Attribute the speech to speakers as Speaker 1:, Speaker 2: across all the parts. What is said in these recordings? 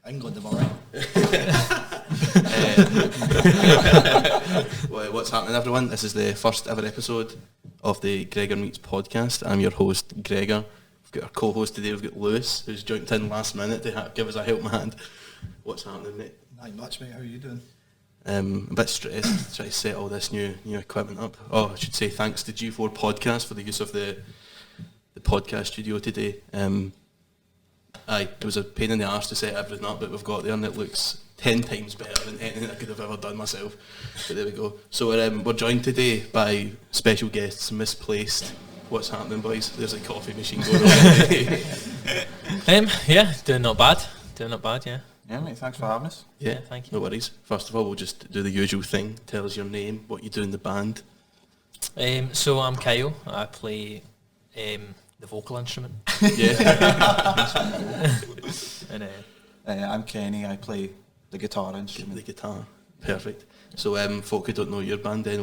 Speaker 1: England, am I right?
Speaker 2: What's happening, everyone? This is the first ever episode of the Gregor Meets podcast. I'm your host, Gregor. We've got our co-host today, we've got Lewis, who's jumped in last minute to give us a helping hand. What's happening, mate?
Speaker 1: Not much, mate. How are you doing?
Speaker 2: A bit stressed, trying to set all this new equipment up. Oh, I should say thanks to G4 Podcast for the use of the podcast studio today. It was a pain in the arse to set everything up, but we've got there and it looks 10 times better than anything I could have ever done myself. But there we go. So we're joined today by special guests, Misplaced. What's happening, boys? There's a coffee machine going on.
Speaker 3: Yeah, doing not bad, yeah.
Speaker 4: Yeah, mate, thanks for having us.
Speaker 2: Yeah,
Speaker 3: thank you.
Speaker 2: No worries. First of all, we'll just do the usual thing. Tell us your name, what you do in the band.
Speaker 3: So I'm Kyle. I play the vocal instrument.
Speaker 2: Yeah.
Speaker 3: And
Speaker 4: I'm Kenny. I play the guitar instrument.
Speaker 2: The guitar. Perfect. So folk who don't know your band then,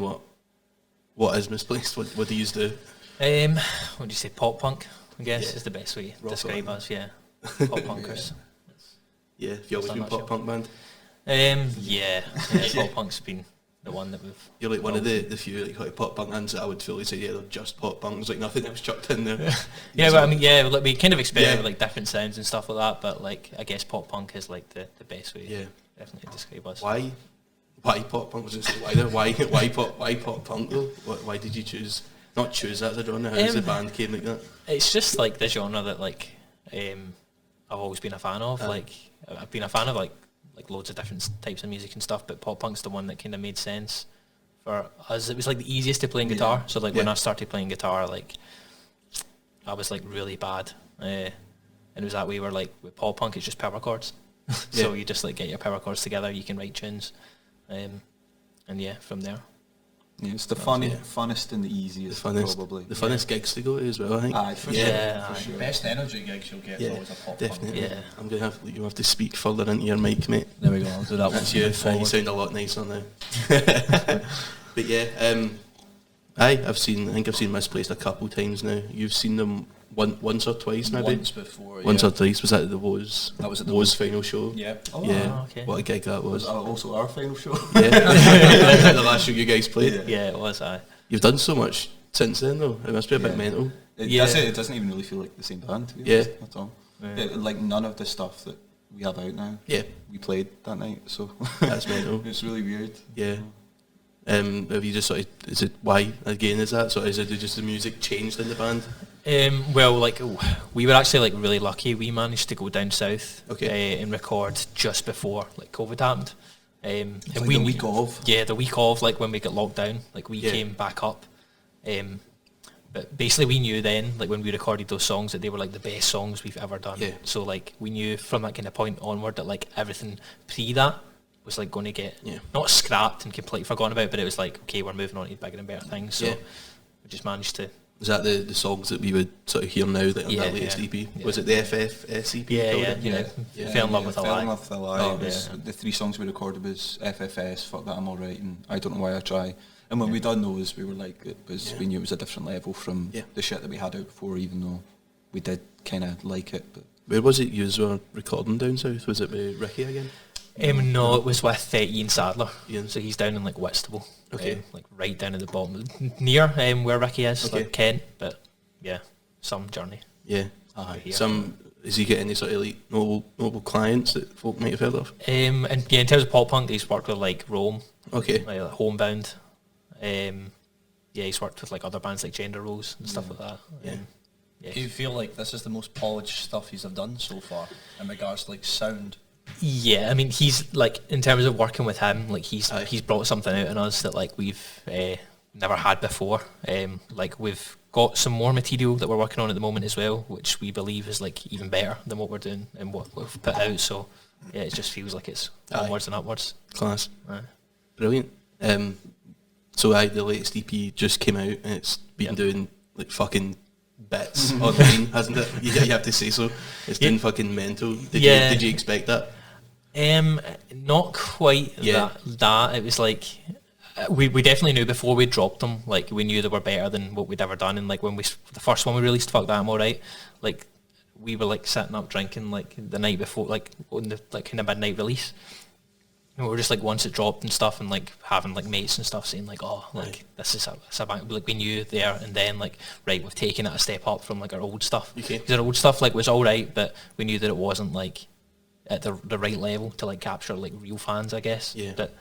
Speaker 2: what is Misplaced? What do you do?
Speaker 3: what do you say, pop punk, I guess,
Speaker 2: Yeah.
Speaker 3: is the best way to
Speaker 2: Rock
Speaker 3: describe
Speaker 2: on.
Speaker 3: us, yeah. Pop punkers.
Speaker 2: Yeah, have you always been pop punk band?
Speaker 3: Yeah, pop punk's been the one that we've...
Speaker 2: You're like one of the few like pop punk bands that I would fully say, yeah, they're just pop punk. There's like nothing else chucked in there.
Speaker 3: Yeah, well, I mean, yeah, like we kind of experiment with like different sounds and stuff like that, but like I guess pop punk is like the best way to definitely describe us.
Speaker 2: Why pop punk? Was it why pop punk though? Why did you choose? Not choose that as a genre. How does the band came like that?
Speaker 3: It's just like the genre that like I've always been a fan of. Like I've been a fan of like loads of different types of music and stuff, but pop punk's the one that kind of made sense for us. It was like the easiest to play in guitar. So like when I started playing guitar, like I was like really bad, and it was that way where like with pop punk it's just power chords. So you just like get your power chords together, you can write tunes, and yeah, from there.
Speaker 4: Yeah, it's the funnest and the easiest, probably.
Speaker 2: The funnest gigs to go to as well, I think.
Speaker 4: Aye, for sure.
Speaker 1: Best energy gigs you'll get is always a pop
Speaker 2: definitely.
Speaker 3: Yeah.
Speaker 2: I'm gonna have to speak further into your mic, mate.
Speaker 1: There we go. I'll do that once
Speaker 2: You sound a lot nicer now. But yeah, I think I've seen Misplaced a couple times now. You've seen them once or twice, maybe.
Speaker 1: Once before.
Speaker 2: Once or twice. Was that the Woes?
Speaker 1: That was at the
Speaker 2: Woes final show.
Speaker 1: Yeah.
Speaker 3: Oh,
Speaker 2: yeah.
Speaker 3: okay.
Speaker 2: What a gig that was.
Speaker 4: Also our final show.
Speaker 2: Yeah. The last show you guys played.
Speaker 3: Yeah, it was.
Speaker 2: You've done so much since then, though. It must be a bit mental.
Speaker 4: It doesn't even really feel like the same band, to be honest, at all. Yeah, like none of the stuff that we have out now.
Speaker 2: Yeah.
Speaker 4: We played that night, so
Speaker 2: That's mental.
Speaker 4: it's really weird.
Speaker 2: Yeah. Have you just sort of, is it why again is that? So is it just the music changed in the band?
Speaker 3: Well, like we were actually like really lucky. We managed to go down south and record just before like COVID happened. And
Speaker 4: like the week of.
Speaker 3: Yeah, the week of, like when we got locked down, like we came back up. But basically we knew then, like when we recorded those songs, that they were like the best songs we've ever done. Yeah. So like we knew from that kind of point onward that like everything pre that was like going to get not scrapped and completely forgotten about, but it was like, okay, we're moving on to bigger and better things. So we just managed to.
Speaker 2: Was that the songs that we would sort of hear now that on that latest EP? Yeah. Was it the FFS EP?
Speaker 3: Yeah. Fell in love with a lie.
Speaker 4: Fell in love with a lie. The 3 songs we recorded was FFS, Fuck That I'm Alright, and I Don't Know Why I Try. And when we done those, we were like, we knew it was a different level from the shit that we had out before, even though we did kind of like it. But
Speaker 2: where was it you were recording down south? Was it with Ricky again?
Speaker 3: No, it was with Ian Sadler. So he's down in like Whitstable, like right down at the bottom, near where Ricky is, like Kent. But yeah, some journey.
Speaker 2: Yeah, Is he getting any sort of elite noble clients that folk might have heard of?
Speaker 3: And yeah, in terms of pop punk, he's worked with like Rome, like Homebound. He's worked with like other bands like Gender Roles and stuff like that.
Speaker 1: Do you feel like this is the most polished stuff he's have done so far in regards to like sound?
Speaker 3: Yeah, I mean he's like, in terms of working with him, like he's brought something out in us that like we've never had before. Like we've got some more material that we're working on at the moment as well, which we believe is like even better than what we're doing and what we've put out. So yeah, it just feels like it's onwards and upwards.
Speaker 2: Class. Brilliant. So the latest EP just came out and it's been doing like fucking bits online, hasn't it? You have to say so. It's been fucking mental. Did you expect that?
Speaker 3: Not quite that. It was like we definitely knew before we dropped them. Like we knew they were better than what we'd ever done. And like when the first one we released, Fuck That I'm Alright, like we were like sitting up drinking like the night before, like on the like kind of midnight release. And we were just like once it dropped and stuff, and like having like mates and stuff saying like, oh, like this is a bang. Like we knew there and then like, right, we've taken it a step up from like our old stuff. Because our old stuff like was all right, but we knew that it wasn't like at the right level to like capture like real fans, I guess. Yeah. But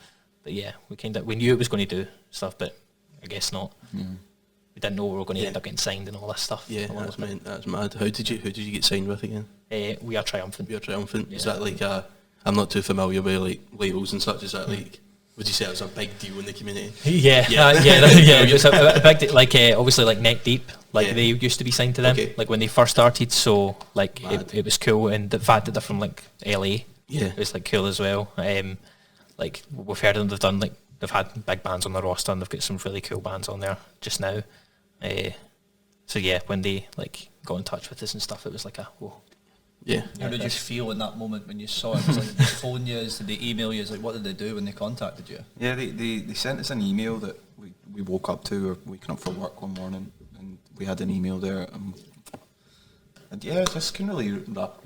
Speaker 3: yeah, we knew it was going to do stuff, but I guess not. Mm. We didn't know we were going to end up getting signed and all this stuff. Yeah,
Speaker 2: that's mad. Who did you get signed with again?
Speaker 3: We Are Triumphant.
Speaker 2: We Are Triumphant. Yeah. Is that like I'm not too familiar with like labels and such. Is that like, would you say it was a big deal in the community?
Speaker 3: Yeah. It was a big deal. Like obviously like Neck Deep, like they used to be signed to them, like when they first started. So like it was cool, and the fact that they're from like LA, it was like cool as well. Like we've heard of them. They've had big bands on the roster, and they've got some really cool bands on there just now. So yeah, when they like got in touch with us and stuff, it was like whoa.
Speaker 2: Yeah.
Speaker 1: How did you feel in that moment when you saw it? Was like, did they phone you? Did they email you? Like, what did they do when they contacted you?
Speaker 4: Yeah, they sent us an email that we woke up to, or waking up for work one morning, and we had an email there. And yeah, just couldn't really wrap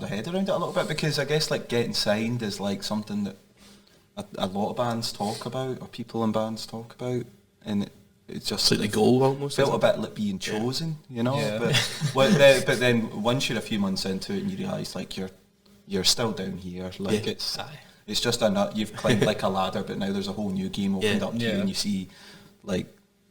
Speaker 4: the head around it a little bit, because I guess like getting signed is like something that a lot of bands talk about, or people in bands talk about, and it's just
Speaker 2: like the goal almost.
Speaker 4: Felt a bit like being chosen, you know. Yeah. But then once you're a few months into it and you realise like you're still down here, like it's just you've climbed like a ladder, but now there's a whole new game opened up to you, and you see like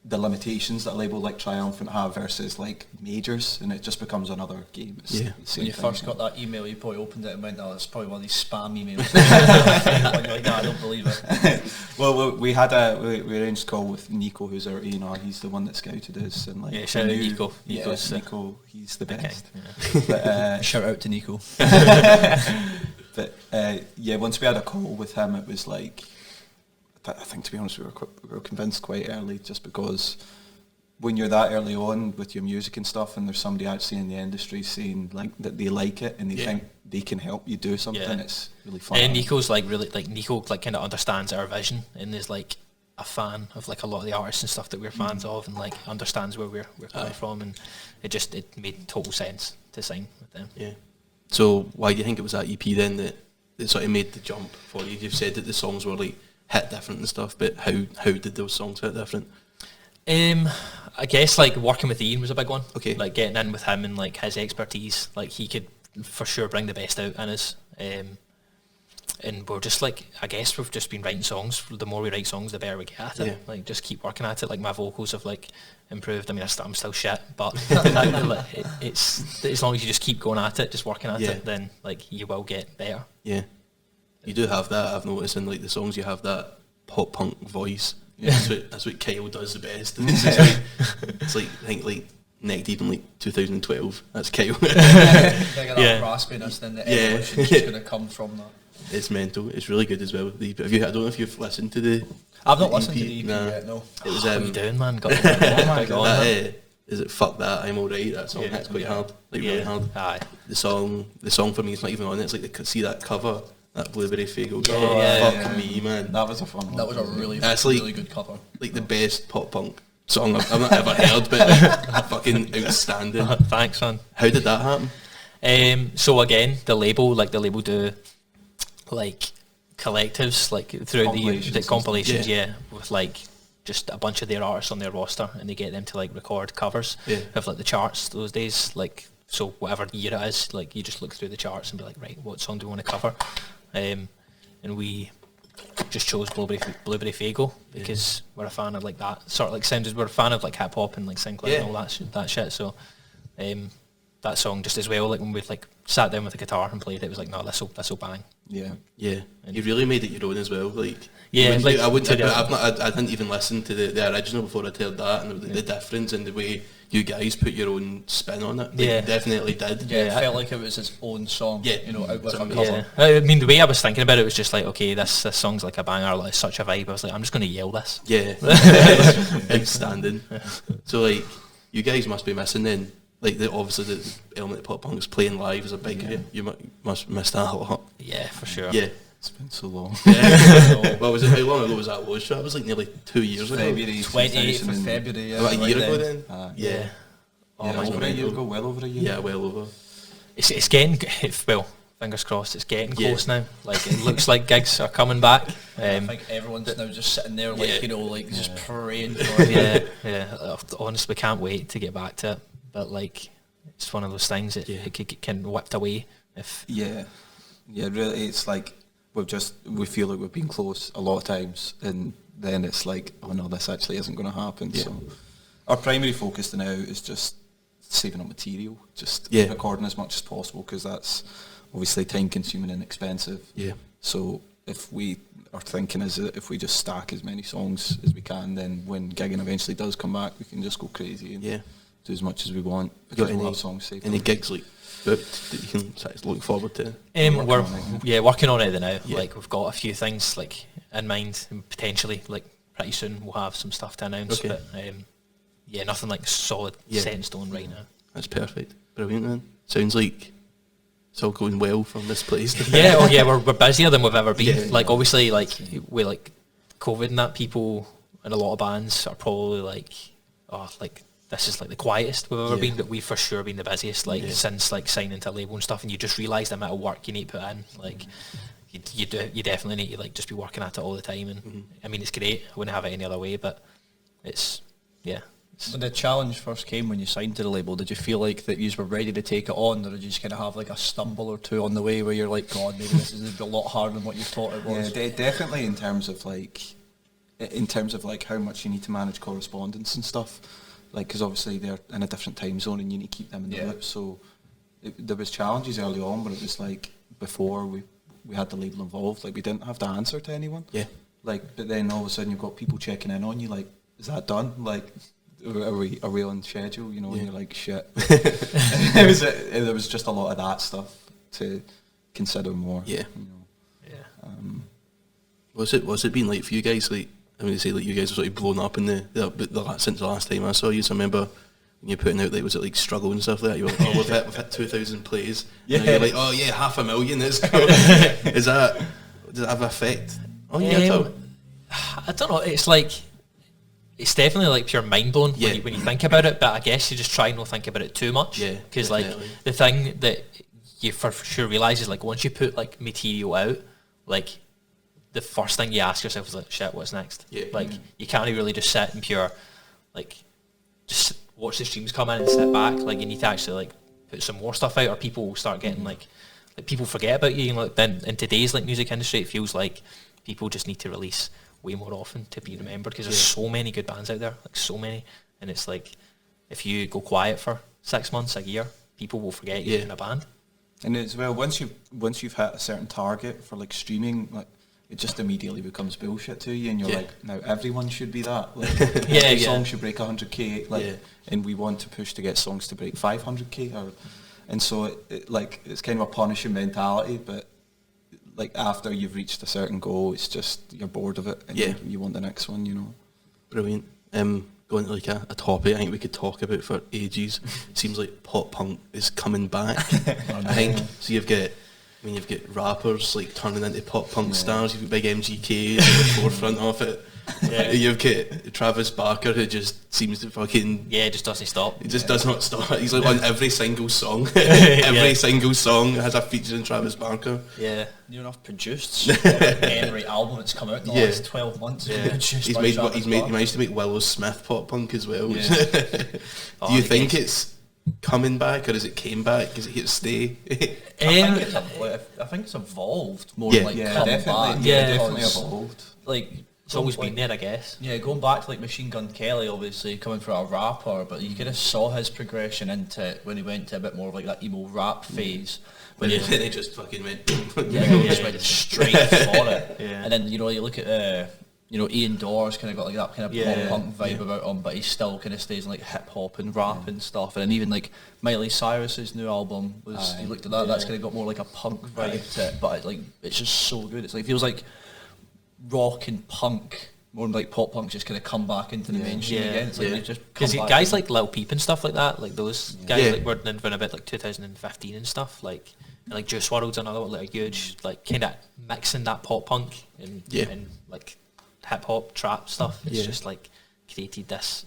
Speaker 4: the limitations that a label like Triumphant have versus like majors, and it just becomes another game.
Speaker 1: When you first got that email, you probably opened it and went, "Oh, it's probably one of these spam emails." And you're like, "No, I don't believe it."
Speaker 4: Well, we arranged a call with Nico, who's our A&R. He's the one that scouted us, and like
Speaker 3: shout out Nico.
Speaker 4: Nico, he's the best.
Speaker 1: But, shout out to Nico.
Speaker 4: But once we had a call with him, it was like, I think, to be honest, we were convinced quite early, just because when you're that early on with your music and stuff, and there's somebody actually in the industry saying like that they like it and they think they can help you do something, it's really fun.
Speaker 3: And Nico's like really like Nico like kind of understands our vision, and is like a fan of like a lot of the artists and stuff that we're fans of, and like understands where we're coming from, and it made total sense to sign with them.
Speaker 2: Yeah. So why do you think it was that EP then that sort of made the jump for you? You've said that the songs were like hit different and stuff, but how did those songs hit different?
Speaker 3: I guess like working with Ian was a big one.
Speaker 2: Okay. Like
Speaker 3: getting in with him and like his expertise, like he could for sure bring the best out in us. And we're just like, I guess we've just been writing songs. The more we write songs, the better we get at it. Like just keep working at it. Like my vocals have like improved. I mean, I'm still shit, but it's as long as you just keep going at it, just working at it, then like you will get better.
Speaker 2: Yeah. You do have that, I've noticed, in like the songs you have that pop punk voice. That's what Kyle does the best. It's like I think like Neck Deep in like 2012. That's Kyle.
Speaker 1: That raspiness, then the evolution's just going to come from that.
Speaker 2: It's mental. It's really good as well. I don't know if you've listened to the.
Speaker 1: I've not listened to the EP yet. No.
Speaker 2: It was.
Speaker 3: What are you doing, man?
Speaker 2: Is it Fuck That, I'm Alright? That song hits quite hard, like really hard.
Speaker 3: Aye.
Speaker 2: The song for me is not even on it. It's like see that cover. That Blueberry Fago cover, fuck me, man.
Speaker 4: That was a fun one.
Speaker 1: That was a really good cover.
Speaker 2: Like the best pop punk song I've not ever heard, but fucking outstanding.
Speaker 3: Thanks, man.
Speaker 2: How did that happen?
Speaker 3: So again, the label do like collectives, like throughout the compilations, with like just a bunch of their artists on their roster, and they get them to like record covers of like the charts those days, like. So whatever year it is, like you just look through the charts and be like, right, what song do we want to cover? And we just chose Blueberry Fago because we're a fan of like that sort of like sound. We're a fan of like hip hop and like Sinclair and all that shit. So that song just as well, like when we like sat down with the guitar and played it, was like, no, this'll bang.
Speaker 2: Yeah. And you really made it your own as well. Like I didn't even listen to the original before I heard that, and the difference in the way you guys put your own spin on it. Like, definitely did.
Speaker 1: Yeah, it felt like it was its own song. Yeah, out with a cover.
Speaker 3: Yeah. I mean, the way I was thinking about it was just like, okay, this song's like a banger, like such a vibe. I was like, I'm just going to yell this.
Speaker 2: Yeah, outstanding. So like, you guys must be missing then. Like obviously the element of pop punk's playing live is a big. You must miss that a lot.
Speaker 3: Yeah, for sure.
Speaker 2: Yeah.
Speaker 4: It's been so long.
Speaker 2: Well, was it how long ago was that? That was like nearly 2 years ago.
Speaker 4: February
Speaker 1: 28th of February.
Speaker 2: About a year ago then.
Speaker 4: Well over a year ago.
Speaker 2: Yeah, well over.
Speaker 3: it's getting well. Fingers crossed, it's getting close now. Like it looks like gigs are coming back.
Speaker 1: I think everyone's now just sitting there, like just praying for it.
Speaker 3: Yeah. Honestly, can't wait to get back to it. But like, it's one of those things that it can whipped away if.
Speaker 4: Yeah, really, it's like we feel like we've been close a lot of times, and then it's like, oh no, this actually isn't going to happen. Yeah. So our primary focus now is just saving up material, just recording as much as possible, because that's obviously time consuming and expensive. Yeah. So if we are thinking is that if we just stack as many songs as we can, then when gigging eventually does come back, we can just go crazy and do as much as we want. Because we'll have songs saved.
Speaker 2: Any gigs like booked that you can look forward to?
Speaker 3: We're working on it now. Yeah. Like we've got a few things like in mind, and potentially like pretty soon we'll have some stuff to announce. Okay. But nothing like solid set in stone right now.
Speaker 2: That's perfect. Brilliant, man. Sounds like it's all going well from Misplaced.
Speaker 3: We're busier than we've ever been. Like obviously, like with like COVID and that, people and a lot of bands are probably like, this is like the quietest we've ever been, but we've for sure been the busiest since like signing to a label and stuff. And you just realise the amount of work you need to put in. Like you definitely need to like just be working at it all the time. And I mean, it's great. I wouldn't have it any other way, but it's.
Speaker 1: When the challenge first came when you signed to the label, did you feel like that you were ready to take it on, or did you just kind of have like a stumble or two on the way where you're like, God, maybe this is a lot harder than what you thought it was?
Speaker 4: Yeah, definitely in terms of like how much you need to manage correspondence and stuff, like because obviously they're in a different time zone and you need to keep them in the loop. So there was challenges early on, but it was like before we had the label involved, like we didn't have to answer to anyone. Yeah. Like, but then all of a sudden you've got people checking in on you, like, is that done? Like, are we on schedule? You know, and you're like, shit. There was just a lot of that stuff to consider more. Yeah. You know.
Speaker 2: Yeah. What's it been like for you guys? Like, I mean, say like you guys have sort of blown up in since the last time I saw you. So I remember when you're putting out, like, was it like struggle and stuff like that? You were like, we've hit 2,000 plays. Yeah. You're like, 500,000. Let's go. Does that have an effect on you at all?
Speaker 3: I don't know. It's like. It's definitely like pure mind blowing when you think about it, but I guess you just try not to think about it too much. Yeah, because like the thing that you for sure realise is like once you put like material out, like the first thing you ask yourself is like, shit, what's next? Yeah. Like you can't really just sit and pure like just watch the streams come in and sit back. Like you need to actually like put some more stuff out, or people will start getting like people forget about you. You know, like then in today's like music industry, it feels like people just need to release way more often to be remembered, because there's so many good bands out there, like so many, and it's like if you go quiet for 6 months, a year, people will forget you're in a band.
Speaker 4: And as well, once you've hit a certain target for like streaming, like it just immediately becomes bullshit to you, and you're like, now everyone should be that. Like, every song should break 100k, like, and we want to push to get songs to break 500k, and so it's kind of a punishing mentality, but. Like after you've reached a certain goal, it's just you're bored of it and you want the next one, you know.
Speaker 2: Brilliant. Going to like a topic I think we could talk about for ages. Seems like pop punk is coming back. I think so. You've got rappers like turning into pop punk stars. You've got big MGKs at the forefront of it. Yeah. You've got Travis Barker, who just seems to fucking
Speaker 3: just doesn't stop.
Speaker 2: He just does not stop. He's like on every single song. Every single song has a feature in Travis Barker.
Speaker 1: Yeah, near enough produced every album that's come out in the last 12 months. Yeah.
Speaker 2: He managed to make Willow Smith pop punk as well. Yeah. Do you think it's coming back, or is it came back? Is it here to stay?
Speaker 1: I think it's evolved more than
Speaker 4: definitely evolved.
Speaker 3: Like. It's always been there, I guess.
Speaker 1: Yeah, going back to like Machine Gun Kelly, obviously coming from a rapper, but you kind of saw his progression into it when he went to a bit more of like that emo rap phase.
Speaker 2: When they just fucking went,
Speaker 1: just went straight for it. Yeah. And then you look at Ian Dawes kind of got like that kind of pop punk vibe about him, but he still kind of stays in like hip hop and rap and stuff. And then even like Miley Cyrus's new album was, you looked at that, that's kind of got more like a punk vibe to it, but it's just so good. It's like, it feels like rock and punk, more like pop punk, just kind of come back into the mainstream again. It's like they just
Speaker 3: because guys like Lil Peep and stuff like that, like those guys like were in a bit like 2015 and stuff, like and like Juice WRLD's another one, like huge, like kind of mixing that pop punk and like hip hop trap stuff. It's just like created this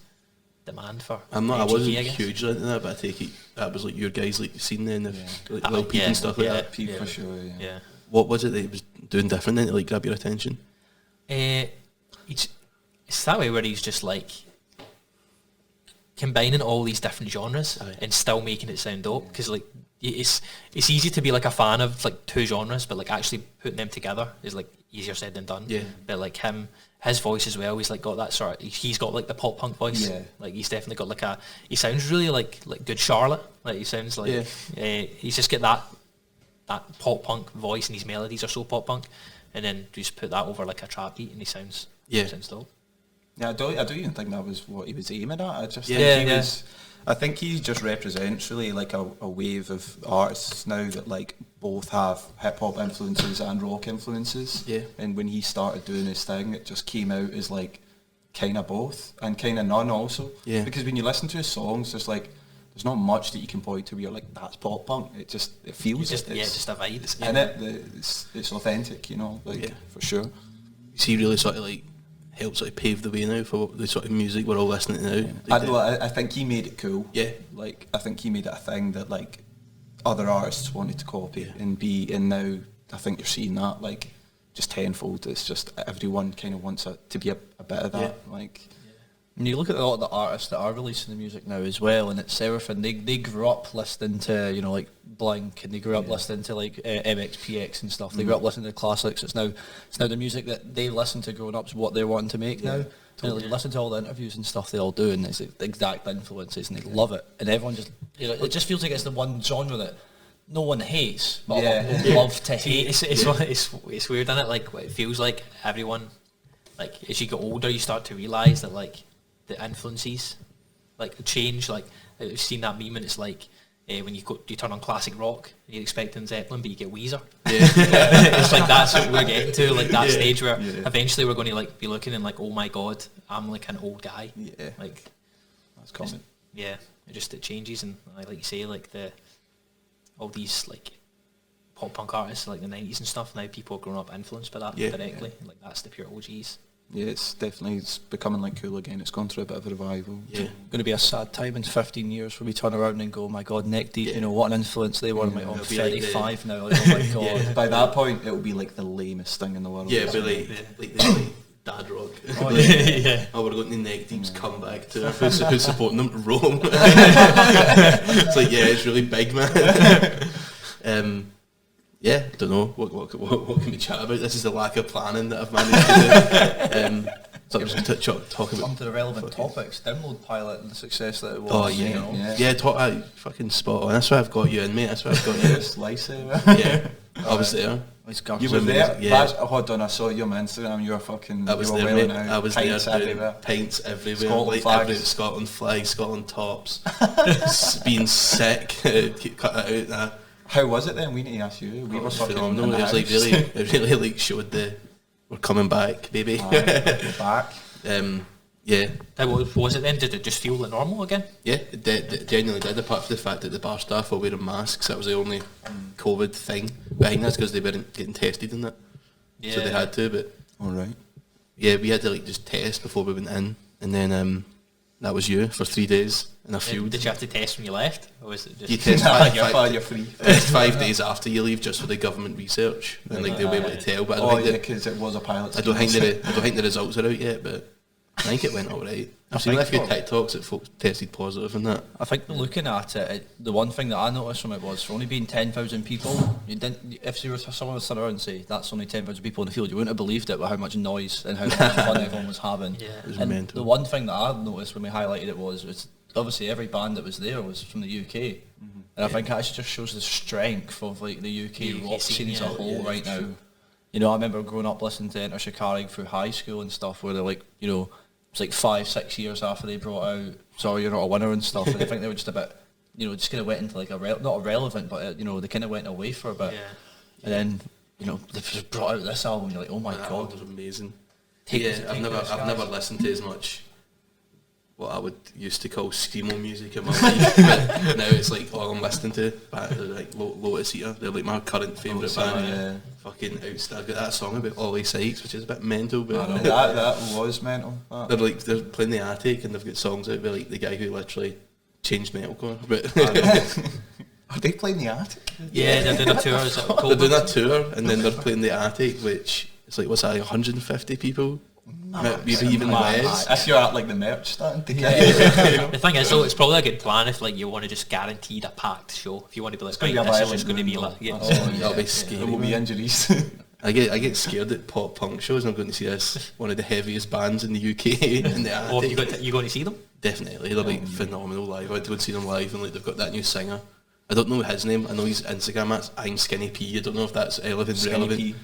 Speaker 3: demand for.
Speaker 2: I wasn't
Speaker 3: I guess.
Speaker 2: hugely into that, but I take it that was like your guys like scene then, like Lil Peep and stuff like that.
Speaker 4: Peep for sure. Yeah.
Speaker 2: What was it that he was doing different then to like grab your attention?
Speaker 3: It's that way where he's just like combining all these different genres and still making it sound dope, because like it's easy to be like a fan of like two genres, but like actually putting them together is like easier said than done. But like his voice as well, he's like got that sort of, he's got like the pop punk voice. Like he's definitely got like he sounds really like Good Charlotte. Like he sounds like he's just got that pop punk voice, and his melodies are so pop punk, and then just put that over like a trap beat and he sounds dope.
Speaker 4: Yeah, I don't even think that was what he was aiming at. I just think he was. I think he just represents really like a wave of artists now that like both have hip hop influences and rock influences. Yeah. And when he started doing his thing, it just came out as like kind of both and kind of none also. Yeah. Because when you listen to his songs, there's not much that you can point to where you're like, that's pop punk. It feels
Speaker 3: just a vibe.
Speaker 4: It's in it. It's authentic, you know, like for sure.
Speaker 2: Is he really sort of like helped sort of pave the way now for the sort of music we're all listening to now?
Speaker 4: I think he made it cool. Yeah. Like, I think he made it a thing that, like, other artists wanted to copy and now I think you're seeing that, like, just tenfold. It's just everyone kind of wants to be a bit of that. Like,
Speaker 1: and you look at a lot of the artists that are releasing the music now as well, and it's everything. They grew up listening to, like Blink, and they grew up listening to like MXPX and stuff. They grew up listening to classics. It's now the music that they listen to growing up is what they're wanting to make now. Totally. Listen to all the interviews and stuff they all do, and it's the exact influences, and they love it. And everyone just, it just feels like it's the one genre that no one hates, but love to hate.
Speaker 3: It's weird, isn't it? Like, it feels like everyone, like, as you get older, you start to realise that, like, the influences, like, change. Like, I've seen that meme, and it's like, when you turn on classic rock, you're expecting Zeppelin, but you get Weezer. It's like that's what we're getting to, like that stage where eventually we're going to like be looking and like, oh my god, I'm like an old guy. Like,
Speaker 4: that's common.
Speaker 3: It changes, and like you say, like all these like pop punk artists like the 90s and stuff, now people are growing up influenced by that directly. Like, that's the pure OGs.
Speaker 4: Yeah, it's becoming like cool again. It's gone through a bit of a revival.
Speaker 1: Yeah, going to be a sad time in 15 years where we turn around and go, oh my god, Neck Deep, what an influence they were. I'm 35 now. Like, oh my god.
Speaker 4: By that point, it will be like the lamest thing in the world.
Speaker 2: Yeah, but like dad rock. Oh, we're going to Neck Deep's comeback tour. Who's supporting them? Rome. It's like, it's really big, man. I don't know what can we chat about. This is the lack of planning that I've managed to do. So I'm just going to talk about
Speaker 1: onto the relevant topics. Download Pilot and the success that it was.
Speaker 2: Oh yeah, fucking spot on. That's why I've got you in, mate. That's why I've got you.
Speaker 4: Lifesaver.
Speaker 2: Yeah, I was there.
Speaker 4: You were there. Yeah. Hold on, I saw you on Instagram. You were fucking.
Speaker 2: I was there, mate. I was pints there doing pints everywhere.
Speaker 4: Scotland flags.
Speaker 2: Scotland flags, Scotland tops. Being sick. Cut it out now.
Speaker 4: How was it then? We need to ask you. We were
Speaker 2: phenomenal. It was like really like showed we're coming back, baby.
Speaker 4: We're back.
Speaker 3: Was it then? Did it just feel like normal again?
Speaker 2: Yeah, it genuinely did. Apart from the fact that the bar staff were wearing masks, that was the only COVID thing behind us, because they weren't getting tested in that. So they had to. But
Speaker 4: all right.
Speaker 2: Yeah, we had to like just test before we went in, and then that was you for 3 days in a field.
Speaker 3: Did you have to test when you left, or was it just?
Speaker 2: You test
Speaker 4: you're free.
Speaker 2: Test 5 days after you leave, just for the government research, and like they'll be able to tell. But I don't think
Speaker 4: because it was a pilot.
Speaker 2: I don't think the results are out yet, but I think it went all right. I've seen a few TikToks that folks tested positive and that.
Speaker 1: I think looking at it, the one thing that I noticed from it was, for only being 10,000 people, you didn't. If someone was to turn around and say that's only 10,000 people in the field, you wouldn't have believed it with how much noise and how much fun everyone was having.
Speaker 2: Yeah, it was
Speaker 1: and
Speaker 2: mental.
Speaker 1: The one thing that I noticed when we highlighted it was obviously every band that was there was from the UK, and I think it actually just shows the strength of like the UK rock scene as a whole right now. I remember growing up listening to Enter Shikari through high school and stuff, where they're like, it's like 5-6 years after they brought out Sorry You're Not a Winner and stuff, and I think they were just a bit, just kind of went into like not irrelevant, but they kind of went away for a bit, and then they just brought out this album, and you're like, oh my god,
Speaker 2: it was amazing. I've never listened to as much what I would used to call screamo music in my life, but now it's like all I'm listening to. But they're like Lotus Eater, they're like my current favourite band.
Speaker 4: Yeah.
Speaker 2: Fucking outstanding. Got that song about Ollie Sykes, which is a bit mental, but
Speaker 4: that was mental.
Speaker 2: they're playing the Attic, and they've got songs out with like the guy who literally changed metalcore. But
Speaker 4: are they playing the Attic?
Speaker 3: Yeah, they're doing a tour.
Speaker 2: They're doing a tour, and then they're playing the Attic, which is like, what's that, 150 people? Maybe even less.
Speaker 4: If you're at like the merch stand to get
Speaker 3: The thing is though, it's probably a good plan if like you want to just guaranteed a packed show. If you want to be like, right, this is just going to be like,
Speaker 2: that'll be scary.
Speaker 4: There will be injuries.
Speaker 2: I get scared at pop punk shows, and I'm going to see this one of the heaviest bands in the UK in the Attic.
Speaker 3: Oh, you going to see them?
Speaker 2: Definitely, they're like phenomenal live. I went to go and see them live, and like they've got that new singer. I don't know his name. I know his Instagram. That's I'm Skinny P. I don't know if that's relevant.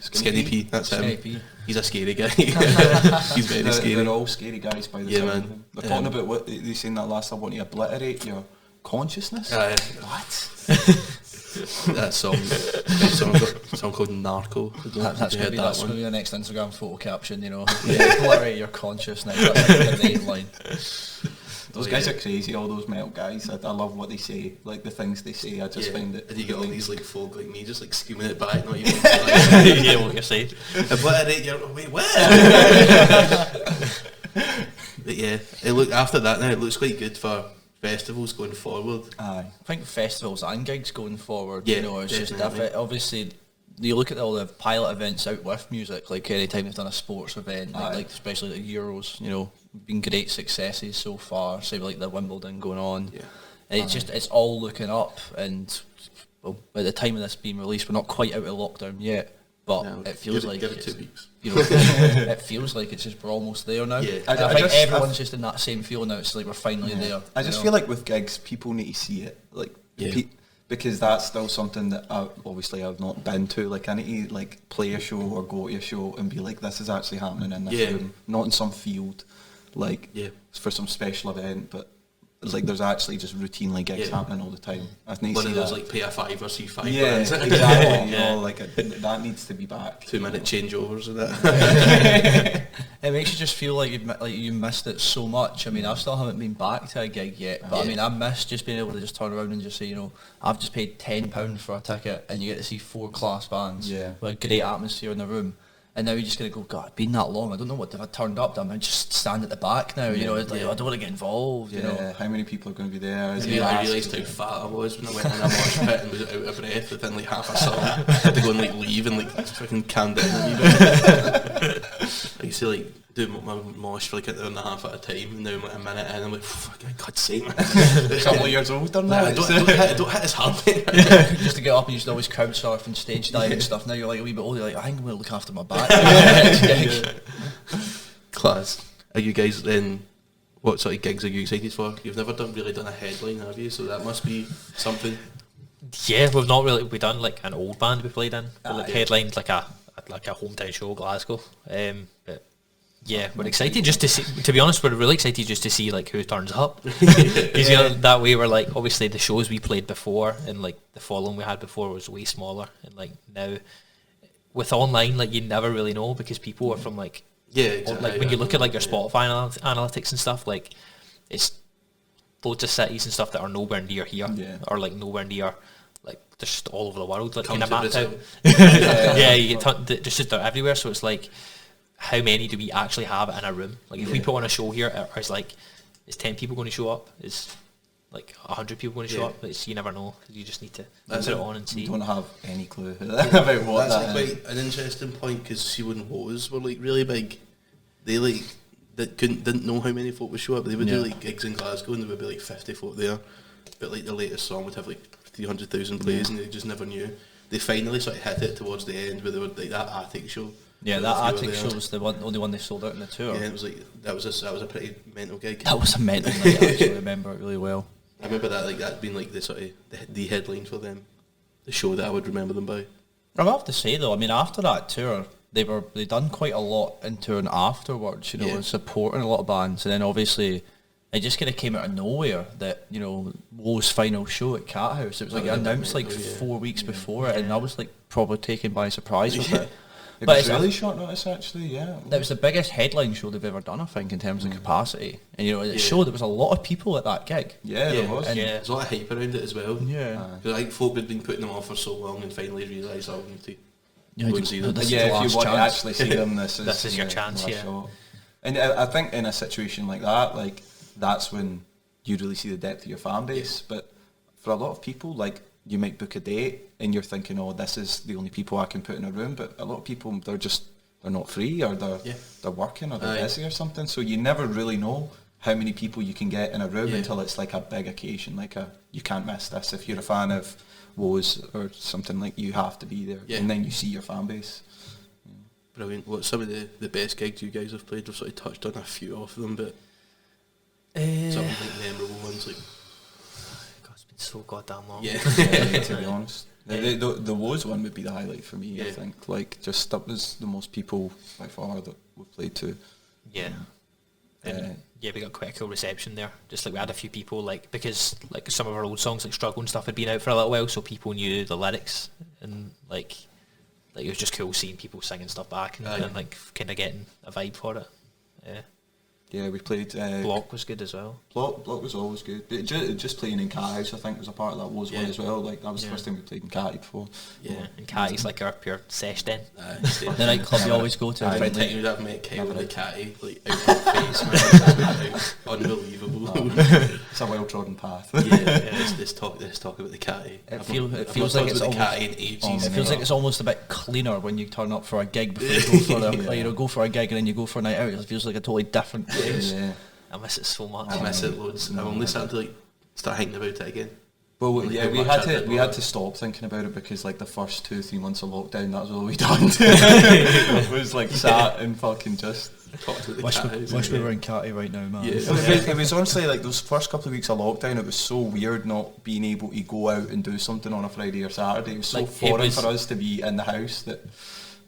Speaker 2: Skinny P. That's him.
Speaker 1: P.
Speaker 2: He's a scary guy. He's very scary.
Speaker 4: They're all scary guys by the sound of them. They're talking about what they saying that last album, want to obliterate your consciousness.
Speaker 2: What? That song called Narco.
Speaker 1: That's going to be your next Instagram photo caption. You know, obliterate your consciousness. That's like the main line.
Speaker 4: Those guys are crazy, all those metal guys. I love what they say, like the things they say. I just find it.
Speaker 2: And you get all these like folk like me just like screaming it back, not even
Speaker 3: yeah, what you're saying.
Speaker 2: Obliterate your wait, what? But yeah, after that now it looks quite good for festivals going forward.
Speaker 1: I think festivals and gigs going forward.
Speaker 2: Yeah,
Speaker 1: you know, it's
Speaker 2: definitely.
Speaker 1: just obviously. You look at all the pilot events out with music, like any time they've done a sports event, like especially like Euros, you know, been great successes so far. Say like the Wimbledon going on, and it's all looking up. And well, by the time of this being released, we're not quite out of lockdown yet, but it feels like
Speaker 2: give it 2 weeks.
Speaker 1: You know, it feels like it's just we're almost there now.
Speaker 2: Yeah,
Speaker 1: I think everyone's just in that same feeling now. It's like we're finally there.
Speaker 4: I just feel like with gigs, people need to see it, like because that's still something that I've not been to. Like I need to like play a show or go to a show and be like, this is actually happening in this room, not in some field, like for some special event, but like there's actually just routinely gigs happening all the time. I need to see
Speaker 2: those
Speaker 4: that.
Speaker 2: like pay a $5 or see 5
Speaker 4: bands. Exactly. You know, like that needs to be back.
Speaker 2: 2-minute changeovers of that.
Speaker 1: It makes you just feel like you missed it so much. I mean, I still haven't been back to a gig yet, but I mean, I miss just being able to just turn around and just say, you know, I've just paid £10 for a ticket, and you get to see 4 class bands with a great atmosphere in the room. And now you're just going to go, God, it's been that long. I don't know what if I turned up. I'm just stand at the back now. You know, it's like, I don't want to get involved. You know,
Speaker 4: how many people are going to be there?
Speaker 2: I realised how fat I was when I went in a mosh pit and was out of breath within like half a song. I had to go and like leave and like fucking calm down a wee bit. I used to like do my mosh for like an hour and a half at a time, and now I'm like a minute in and I'm like, fuck, God's sake, man.
Speaker 4: A couple of years older now.
Speaker 2: I don't hit as hard.
Speaker 1: Just to get up and you used to always couch surf and stage dive and stuff. Now you're like a wee bit older, you're like, I think I'm going to look after my back.
Speaker 2: Class. Are you guys then, what sort of gigs are you excited for? You've never really done a headline, have you? So that must be something.
Speaker 3: Yeah, we've done like an old band we played in. Like headlined like a hometown show, Glasgow. But yeah, we're excited just to see. To be honest, we're really excited just to see like who turns up. Because you know, that way we're like, obviously the shows we played before and like the following we had before was way smaller, and like now with online, like you never really know because people are from like exactly. Like when you look at like your Spotify analytics and stuff, like it's loads of cities and stuff that are nowhere near here or like nowhere near. Like they're just all over the world, like kind of mapped out. You get just they're everywhere. So it's like, how many do we actually have in a room? Like if we put on a show here, it's like, is 10 people going to show up? Is like 100 people going to show up? It's, you never know. You just need to put it on and see.
Speaker 4: You don't have any clue about what
Speaker 2: that's quite an interesting point, because see when Woes were like really big, they like didn't know how many folk would show up. They would do like gigs in Glasgow and there would be like 50 folk there, but like the latest song would have like 300,000 plays and they just never knew. They finally sort of hit it towards the end where they were like that Attic show.
Speaker 1: Yeah, that Attic show was the only one they sold out in the tour.
Speaker 2: Yeah, it was like that was a pretty mental gig.
Speaker 1: That was a mental night. I actually remember it really well.
Speaker 2: I remember that being like the sort of the headline for them, the show that I would remember them by.
Speaker 1: I have to say though, I mean, after that tour, they done quite a lot in touring afterwards, you know, and supporting a lot of bands, and then obviously it just kind of came out of nowhere that, you know, Woe's final show at Cat House, it was like announced like 4 weeks before it, and I was like probably taken by surprise with it.
Speaker 4: It was really short notice, actually, yeah.
Speaker 1: It was the biggest headline show they've ever done, I think, in terms of capacity. And, you know, it showed there was a lot of people at that gig.
Speaker 4: Yeah, there was.
Speaker 2: There's a lot of hype around it as well.
Speaker 1: Yeah.
Speaker 2: Because I think folk had been putting them off for so long and finally realised, we need to
Speaker 1: Yeah,
Speaker 2: go and see them.
Speaker 1: this is
Speaker 4: Yeah,
Speaker 1: the
Speaker 4: if you
Speaker 1: last
Speaker 4: want to
Speaker 1: chance.
Speaker 4: actually see them, this is
Speaker 3: your chance,
Speaker 4: last
Speaker 3: yeah.
Speaker 4: shot. And I think in a situation like that, like, that's when you really see the depth of your fan base. But for a lot of people, like, you might book a date and you're thinking, oh, this is the only people I can put in a room. But a lot of people, they're not free, or they're working, or they're busy or something. So you never really know how many people you can get in a room until it's like a big occasion, like you can't miss this. If you're a fan of Woes or something, like, you have to be there, and then you see your fan base.
Speaker 2: Brilliant. What's some of the best gigs you guys have played? We've sort of touched on a few of them, but some like memorable ones, like,
Speaker 3: God, it's been so goddamn long.
Speaker 4: Yeah, to be honest. The Woes one would be the highlight for me, I think. Like, just that was the most people by far that we've played to.
Speaker 3: Yeah. Yeah, we got quite a cool reception there. Just like we had a few people, like, because like some of our old songs like Struggle and stuff had been out for a little while, so people knew the lyrics, and like it was just cool seeing people singing stuff back and like kind of getting a vibe for it. Yeah.
Speaker 4: Yeah, we played...
Speaker 3: Block was good as well.
Speaker 4: Block was always good. But just playing in Cat House, I think, was a part of that one as well. Like, that was the first time we played in Catty before.
Speaker 3: Yeah, and Catty's like our pure sesh den.
Speaker 1: The nightclub you always go to.
Speaker 2: I think you'd have met Kyle in the Catty, like, out of face, man. Like, unbelievable.
Speaker 4: It's a well-trodden path.
Speaker 2: Let's talk about the Catty.
Speaker 1: It feels like it's
Speaker 2: the
Speaker 1: almost,
Speaker 2: Catty in ages.
Speaker 1: it feels like it's almost a bit cleaner when you turn up for a gig before you go for go for a gig and then you go for a night out. It feels like a totally different place.
Speaker 4: Yeah.
Speaker 3: I miss it so much.
Speaker 2: I miss it loads. I'm only starting to like start thinking about it again.
Speaker 4: Well,
Speaker 2: Like,
Speaker 4: we had to stop thinking about it because, like, the first 2-3 months of lockdown, that was all we done. It was like sat and fucking just talked about the
Speaker 1: Wish we were in Catty right now, man.
Speaker 2: Yeah.
Speaker 4: It was honestly like those first couple of weeks of lockdown, it was so weird not being able to go out and do something on a Friday or Saturday. It was so
Speaker 3: Like,
Speaker 4: foreign for us to be in the house that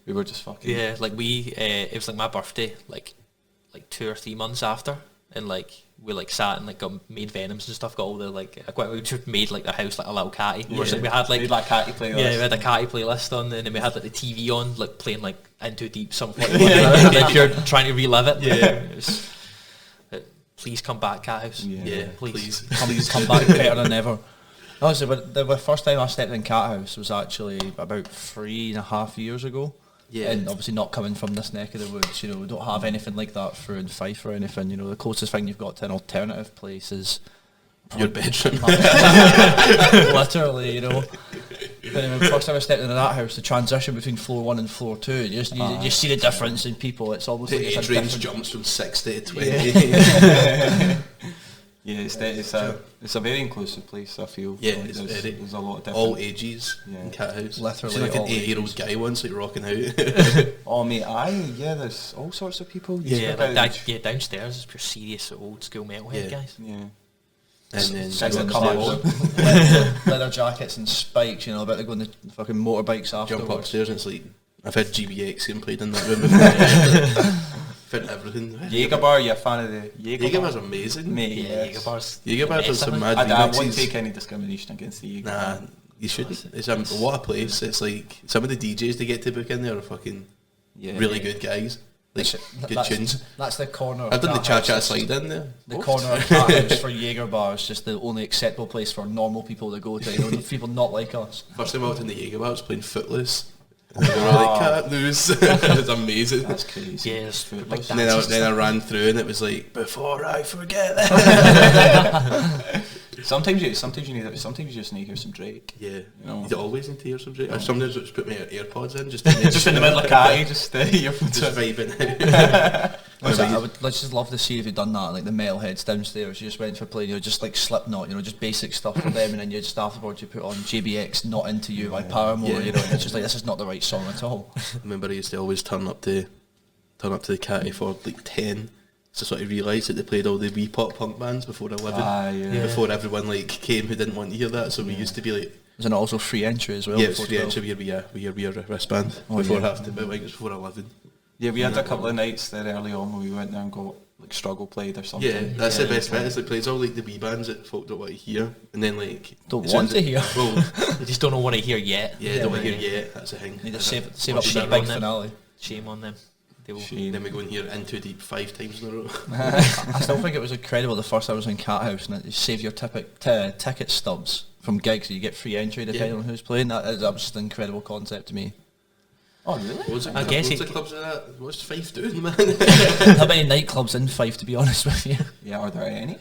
Speaker 4: we were just fucking...
Speaker 3: Yeah, like it was like my birthday, like 2 or 3 months after, and like we like sat and like made Venoms and stuff, got all the like we just made like the house like a little Catty.
Speaker 4: Yeah.
Speaker 3: Like, we had like
Speaker 4: made that Catty playlist.
Speaker 3: Yeah, we had a Catty playlist on, and then we had like the TV on, like playing like In Too Deep, something like that. Like, you're trying to relive it.
Speaker 2: Yeah.
Speaker 3: It was, please come back, Cat House.
Speaker 2: Yeah,
Speaker 3: please.
Speaker 1: Come back better than ever. Honestly, but the first time I stepped in Cat House was actually about 3.5 years ago.
Speaker 2: Yeah.
Speaker 1: And obviously not coming from this neck of the woods, you know, we don't have anything like that through in Fife or anything, you know, the closest thing you've got to an alternative place is
Speaker 2: your bedroom.
Speaker 1: literally, you know. But anyway, first time I stepped into that house, the transition between floor 1 and floor 2, you see the difference in people. It's almost like
Speaker 2: The
Speaker 1: it's
Speaker 2: age
Speaker 1: a
Speaker 2: range
Speaker 1: different
Speaker 2: jumps from 60 to 20.
Speaker 4: Yeah, it's a very inclusive place, I feel.
Speaker 2: Yeah,
Speaker 4: like there's a lot of different...
Speaker 2: all ages in Cat House.
Speaker 1: Literally
Speaker 2: Seen like an
Speaker 1: all
Speaker 2: 8-year-old guy once like rocking out.
Speaker 4: Oh mate, there's all sorts of people.
Speaker 3: Yeah, downstairs is pure serious old school metalhead guys.
Speaker 4: Yeah.
Speaker 2: And then
Speaker 1: Six
Speaker 2: you
Speaker 1: and
Speaker 2: come up,
Speaker 1: leather jackets and spikes, you know, about to go on the fucking motorbikes afterwards.
Speaker 2: jump upstairs and it's like, I've had GBX getting played in that room before. Found everything.
Speaker 4: Jagerbar, you're a fan of the Jagerbar?
Speaker 2: Jagerbar's amazing.
Speaker 4: Mate,
Speaker 3: Yeah,
Speaker 4: yes.
Speaker 2: Jagerbar does some mad
Speaker 4: I won't
Speaker 2: remixes.
Speaker 4: take any discrimination against the Jagerbar.
Speaker 2: Nah, you should. It's what a place. It's like some of the DJs they get to book in there are fucking really good guys. Like good tunes.
Speaker 1: That's the corner.
Speaker 2: I've done the
Speaker 1: Cat
Speaker 2: cha-cha
Speaker 1: House.
Speaker 2: slide in there.
Speaker 1: The corner of Cat House for Jaeger bar is just the only acceptable place for normal people to go to. You know, the people not like us.
Speaker 2: First time I walked in the Jaeger bar, I was playing Footloose. And they were like, can't lose. It was amazing.
Speaker 4: That's crazy.
Speaker 3: Yes.
Speaker 2: And then I ran through and it was like, before I forget.
Speaker 4: Sometimes you just need to hear some Drake.
Speaker 2: Yeah,
Speaker 4: You know.
Speaker 2: you always need to hear some Drake. I sometimes just put my AirPods in, just
Speaker 4: In the middle of Catty, just your
Speaker 2: just vibing out.
Speaker 1: Let's just love to see if you've done that, like the metalheads downstairs. You just went for playing, you know, just like Slipknot, you know, just basic stuff for them, and then you just afterwards you put on JBX, Not Into You by Paramore, you know, and it's just like this is not the right song at all.
Speaker 2: I remember I used to always turn up to the Catty for like 10. So sort of realised that they played all the wee pop punk bands before 11. Before everyone like came who didn't want to hear that. So we used to be like,
Speaker 1: There's an also free entry as well.
Speaker 2: yeah, it was free entry with your wristband before half the, but like it was before 11.
Speaker 4: Yeah, we had a couple of nights there early on where we went there and got like struggle played or something.
Speaker 2: Yeah, that's the best bit. It's like plays all like the wee bands that folk don't want to hear, and then like
Speaker 1: don't want to hear.
Speaker 2: Well,
Speaker 3: They just don't want to hear yet.
Speaker 2: yeah, don't want to hear yet. That's the thing.
Speaker 1: Need to save up for the
Speaker 3: Shame
Speaker 1: big
Speaker 3: on them.
Speaker 1: finale.
Speaker 3: Shame on them. They will.
Speaker 2: Then we go and hear In Too Deep 5 times in a row.
Speaker 1: I still think it was incredible the first I was in Cat House, and you save your ticket stubs from gigs, so you get free entry depending on who's playing. That was just an incredible concept to me.
Speaker 4: Oh really?
Speaker 2: I guess loads of clubs like that. What's Fife doing, man?
Speaker 1: How many nightclubs in Fife, to be honest with you?
Speaker 4: Yeah, are there any?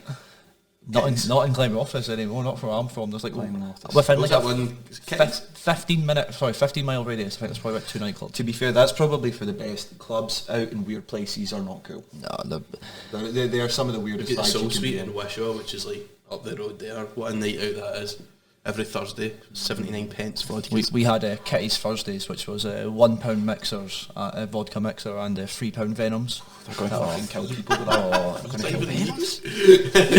Speaker 1: Not in Glenmore Office anymore, not where I'm from. There's like
Speaker 4: Glenmore Office.
Speaker 1: within
Speaker 2: What's
Speaker 1: like
Speaker 2: that one?
Speaker 1: 15 mile radius. I think there's probably about 2 nightclubs.
Speaker 4: To be fair, that's probably for the best. Clubs out in weird places are not cool.
Speaker 1: No,
Speaker 4: They are some of the
Speaker 2: We've
Speaker 4: weirdest
Speaker 2: got the
Speaker 4: vibes
Speaker 2: Soul
Speaker 4: you can
Speaker 2: Suite
Speaker 4: be
Speaker 2: in
Speaker 4: in.
Speaker 2: Wishaw, which is like up the road there. What a night out that is. Every Thursday, 79 pence vodka.
Speaker 1: we had Kitty's Thursdays, which was £1 mixers, a vodka mixer, and £3 Venoms.
Speaker 4: They're going to fucking kill people with that. They're going to kill Venoms.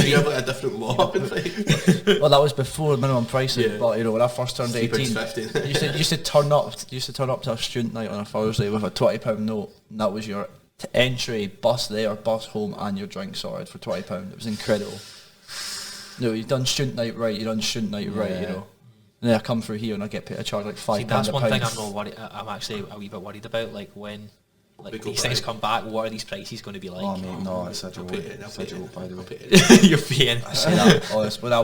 Speaker 2: You have like a different law in Fife.
Speaker 1: Well, that was before minimum pricing,
Speaker 2: Yeah.
Speaker 1: but you know when I first turned 18,
Speaker 2: £3.50.
Speaker 1: used to turn up to a student night on a Thursday with a £20 note, and that was your entry, bus there, bus home, and your drink sorted for £20. It was incredible. No, you've done student night right. You done student night right. You know. And then I come through here and I get paid. I charge like £5
Speaker 3: that's
Speaker 1: a
Speaker 3: one
Speaker 1: pint.
Speaker 3: thing I'm not worried. I'm actually a wee bit worried about. Like when
Speaker 2: We
Speaker 3: like
Speaker 2: go
Speaker 3: these things
Speaker 2: back.
Speaker 3: come back, what are these prices going to be like?
Speaker 4: Oh mate, no, it's a joke.
Speaker 2: pay it,
Speaker 4: It's a joke, by the way.
Speaker 3: You're paying.
Speaker 1: I say that honest. When I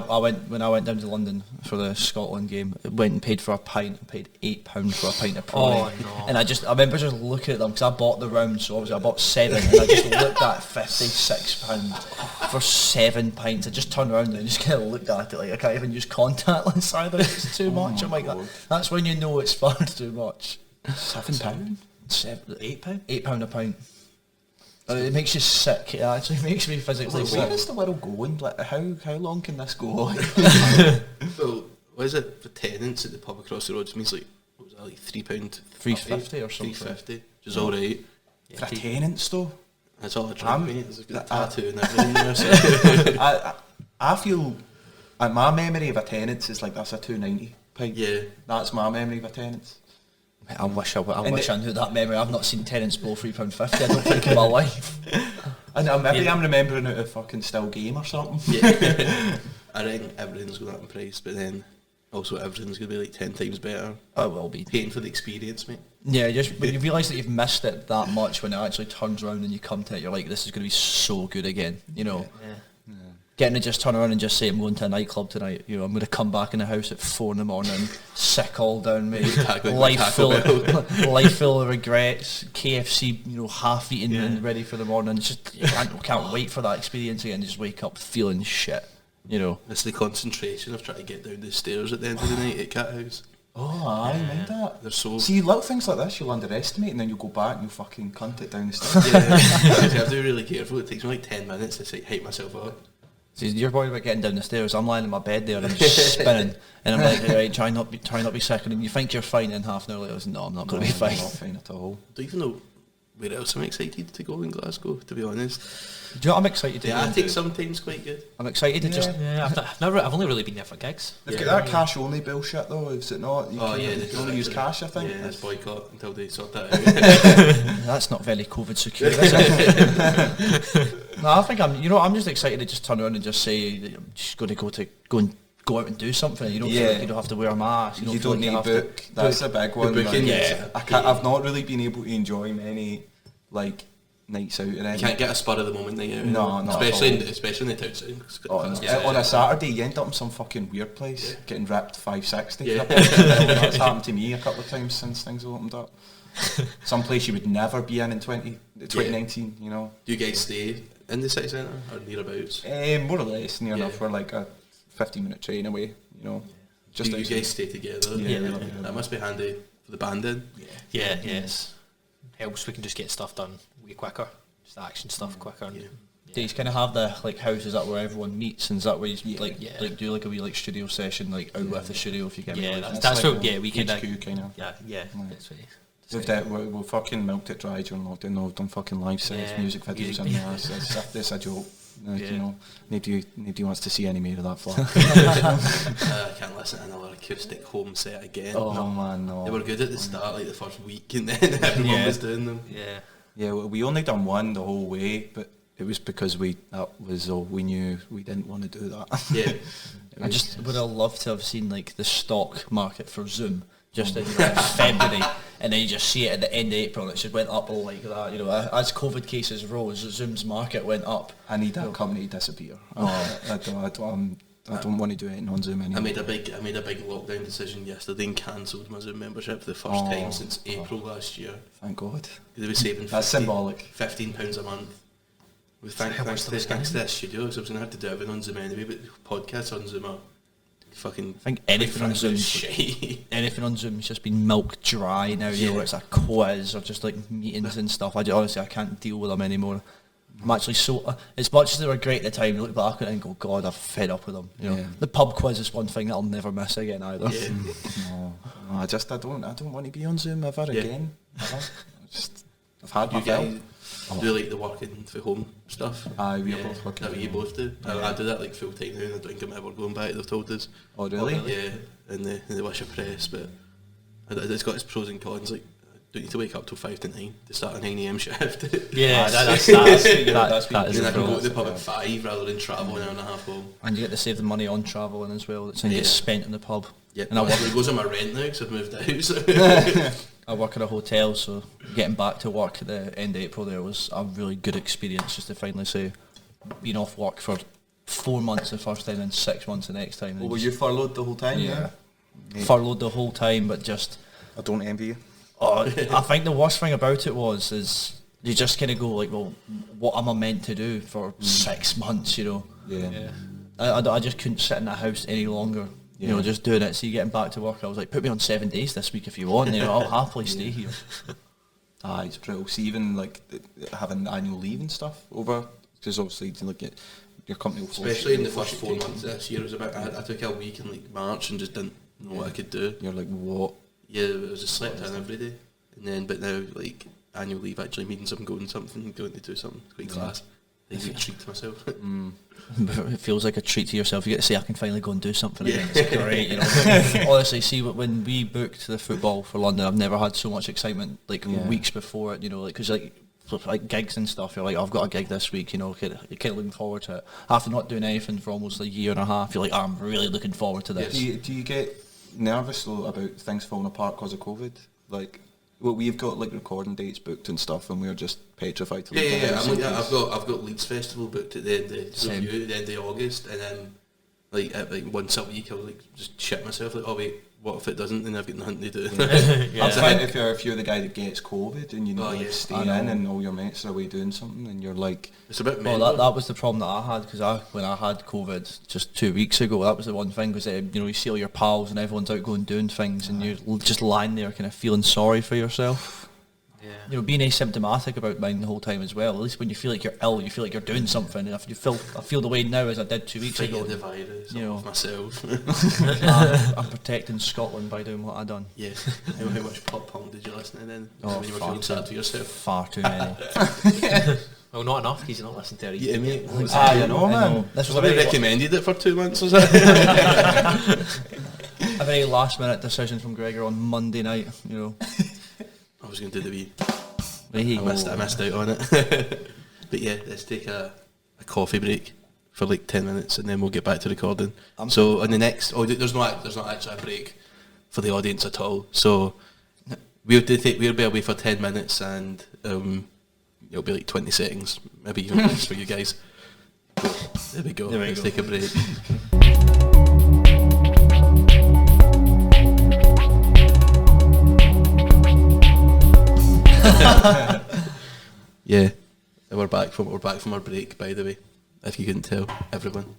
Speaker 1: went down to London for the Scotland game, went and paid for a pint. I paid £8 for a pint of Prime.
Speaker 3: Oh, no.
Speaker 1: And I remember just looking at them because I bought the round, so obviously I bought 7, and I just looked at £56 for 7 pints. I just turned around and just kind of looked at it like I can't even use contactless either. It's too much. I'm like, that's when you know it's far too much.
Speaker 4: £7?
Speaker 1: £8? £8 a pint. It makes you sick. It actually makes me physically
Speaker 4: Where
Speaker 1: sick.
Speaker 4: is the world going? Like, how long can this go on?
Speaker 2: Well, what is it for tenants at the pub across the road? It means like, what was that, like £3?
Speaker 1: £3.50 or something.
Speaker 2: £3.50, which is alright.
Speaker 4: For tenants though?
Speaker 2: That's all I drink, mate. There's a good tattoo and everything there. So.
Speaker 4: I feel, my memory of a tenants is like that's a £2.90 pint.
Speaker 2: Yeah.
Speaker 4: That's my memory of a tenants.
Speaker 1: I wish I knew that memory. I've not seen tenants blow £3.50. I don't think in my life.
Speaker 4: And maybe I'm remembering it a fucking still game or something.
Speaker 2: Yeah. I reckon everything's going up in price, but then also everything's going to be like 10 times better.
Speaker 1: I will be.
Speaker 2: Paying for the experience, mate.
Speaker 1: Yeah, just when you realise that you've missed it that much, when it actually turns around and you come to it, you're like, this is going to be so good again. You know, getting to just turn around and just say, I'm going to a nightclub tonight. You know, I'm going to come back in the house at 4 a.m, sick all down, mate. life full of regrets. KFC, you know, half eaten and ready for the morning. It's just you can't wait for that experience again. Just wake up feeling shit. You know,
Speaker 2: it's the concentration of trying to get down the stairs at the end of the night at Cat House.
Speaker 4: Oh, I mind that.
Speaker 2: They're so...
Speaker 4: See, little things like this you'll underestimate and then you'll go back and you'll fucking cunt it down the stairs.
Speaker 2: Yeah, you have to be really careful. It takes me like 10 minutes to like, hype myself up.
Speaker 1: see, you're worried about getting down the stairs. I'm lying in my bed there and I'm just spinning, and I'm like, right, try not be sick. And you think you're fine, and half an hour later, I was, no, I'm not going to be fine.
Speaker 4: I'm not fine at all.
Speaker 2: Don't even know where else I'm excited to go in Glasgow, to be honest.
Speaker 1: Do you know what I'm excited to
Speaker 2: The
Speaker 1: do?
Speaker 2: attic sometimes quite good.
Speaker 1: I'm excited to just.
Speaker 3: Yeah, I've only really been there for gigs.
Speaker 4: They've got that cash only bullshit though, is it not? You can only use cash, I think.
Speaker 2: Yeah, it's boycott until they sort that out.
Speaker 1: That's not very COVID secure, is it? No, I think I'm just excited to just turn around and just say that I'm just going to go out and do something. You don't feel like you don't have to wear a mask.
Speaker 4: You don't need to book. That's a big one.
Speaker 2: booking,
Speaker 4: I've not really been able to enjoy many like nights out.
Speaker 2: You can't get a spur of the moment night out.
Speaker 4: No, not
Speaker 2: especially
Speaker 4: at all.
Speaker 2: especially in the town centre.
Speaker 4: On a Saturday, you end up in some fucking weird place, getting ripped 560. Yeah. That's happened to me a couple of times since things opened up. Some place you would never be in 2019, you know.
Speaker 2: Do you guys stay in the city centre or nearabouts?
Speaker 4: More or less near enough. We're like a 15-minute train away, you know.
Speaker 2: Just do you guys stay together?
Speaker 4: Yeah.
Speaker 2: That must be handy for the band then.
Speaker 3: Yeah, yes. Helps. We can just get stuff done way quicker. Just action stuff quicker. And,
Speaker 1: Do you kind of have the like house? Is that where everyone meets? And is that where you like do like a wee like studio session like out with the studio if you get me?
Speaker 3: Yeah,
Speaker 1: like,
Speaker 3: that's
Speaker 4: like
Speaker 3: what. Yeah, we can.
Speaker 4: HQ kind of.
Speaker 3: Yeah. That's right.
Speaker 4: We've fucking milked it dry during lockdown. We've done fucking live sets, music videos, and that's a joke. You know, nobody wants to see any more of that flat.
Speaker 2: I can't listen to another acoustic home set again.
Speaker 4: Oh man, no.
Speaker 2: They were good at the start, like the first week, and then everyone was doing them.
Speaker 3: Yeah.
Speaker 4: Yeah, we only done one the whole way, but it was because that was all we knew. We didn't want to do that.
Speaker 2: Yeah.
Speaker 1: I just would have loved to have seen like the stock market for Zoom just in February, and then you just see it at the end of April and it just went up all like that. You know, as COVID cases rose, Zoom's market went up.
Speaker 4: I need that company to disappear. I don't want to do anything on Zoom anymore.
Speaker 2: I made a big lockdown decision yesterday and cancelled my Zoom membership for the first time since April last year.
Speaker 4: Thank God.
Speaker 2: They were saving
Speaker 4: that's symbolic.
Speaker 2: £15 a month. With thanks to this studio, so I was going to have to do everything on Zoom anyway, but podcasts on Zoom are fucking...
Speaker 1: I think anything on Zoom anything on Zoom's just been milk dry now, you know, it's a quiz or just like meetings and stuff. Honestly, I can't deal with them anymore. I'm actually as much as they were great at the time, you look back at it and go, God, I'm fed up with them. You know, the pub quiz is one thing that I'll never miss again either.
Speaker 2: Yeah.
Speaker 4: No, I don't want to be on Zoom ever again. I've had
Speaker 2: you
Speaker 4: my
Speaker 2: guys do like the working from home stuff.
Speaker 4: Aye, we are both working.
Speaker 2: We both do. I do that like full time now, and I don't think I'm ever going back. They've told us.
Speaker 4: Oh really?
Speaker 2: Yeah, in the Wisher Press, but it's got its pros and cons. Like, don't need to wake up till 5 to 9 to start a 9 AM shift.
Speaker 1: Yeah, that's
Speaker 2: then I
Speaker 1: can
Speaker 2: go to the pub at 5 rather than travel an hour and a half home.
Speaker 1: And you get to save the money on travelling as well. It's going to get spent in the pub.
Speaker 2: Yeah,
Speaker 1: and
Speaker 2: it goes on my rent now because I've moved house.
Speaker 1: I work at a hotel, so getting back to work at the end of April there was a really good experience, just to finally say, being off work for 4 months the first time and 6 months the next time.
Speaker 4: Were you furloughed the whole time?
Speaker 1: Yeah. Furloughed the whole time, but just...
Speaker 4: I don't envy you.
Speaker 1: I think the worst thing about it is you just kind of go like, well, what am I meant to do for 6 months, you know?
Speaker 4: Yeah.
Speaker 1: I just couldn't sit in that house any longer. You know, just doing it. See, getting back to work, I was like, put me on 7 days this week if you want. You know, I'll happily stay here.
Speaker 4: It's brutal. See, even like having annual leave and stuff over, because obviously you look at your company.
Speaker 2: Especially in the first 4 months this year, it was about. I took a week in like March and just didn't know what I could do.
Speaker 4: You're like, what?
Speaker 2: Yeah, it was just slept in every day, but now like annual leave actually means I'm going to do something. It's quite class. I treat to myself.
Speaker 1: It feels like a treat to yourself. You get to say, I can finally go and do something again. It's great, you know. Honestly, see, when we booked the football for London, I've never had so much excitement weeks before it, you know, because like gigs and stuff, you're like, I've got a gig this week, you know, you're kind of looking forward to it. After not doing anything for almost a year and a half, you're like, I'm really looking forward to this.
Speaker 4: Do you get nervous though about things falling apart because of COVID? Like, well, we've got like recording dates booked and stuff, and we're just petrified to leave the house.
Speaker 2: I've got Leeds Festival booked at the end of August, and then like once a week I'll like just shit myself like, oh wait, what if it doesn't? Then I've got nothing to do. If you're the guy that gets COVID and you need to stay in, and all your mates are away doing something, and you're like, it's a bit.
Speaker 1: Well, that was the problem that I had, because when I had COVID just 2 weeks ago, that was the one thing, because you know, you see all your pals and everyone's out going doing things, and you're just lying there kind of feeling sorry for yourself. Yeah. You know, being asymptomatic about mine the whole time as well. At least when you feel like you're ill, you feel like you're doing something. And if I feel the way now as I did 2 weeks ago.
Speaker 2: The virus, you know, myself.
Speaker 1: I'm protecting Scotland by doing what I done.
Speaker 2: Yeah. How much pop punk did you listen to then? When you were feeling sad to yourself?
Speaker 1: Far too many.
Speaker 3: Well, not enough, because you're not listening to it.
Speaker 2: Yeah, mate.
Speaker 4: I know, man.
Speaker 2: This was recommended it for 2 months, was it?
Speaker 1: A very last minute decision from Gregor on Monday night, you know.
Speaker 2: I was going to do the wee. I missed out on it. But yeah, let's take a coffee break for like 10 minutes, and then we'll get back to recording. So on the next, there's not actually a break for the audience at all. So we'll be away for 10 minutes, and it'll be like 20 seconds, maybe even less for you guys. There we go. Let's take a break. Yeah, we're back from our break, by the way. If you couldn't tell, everyone,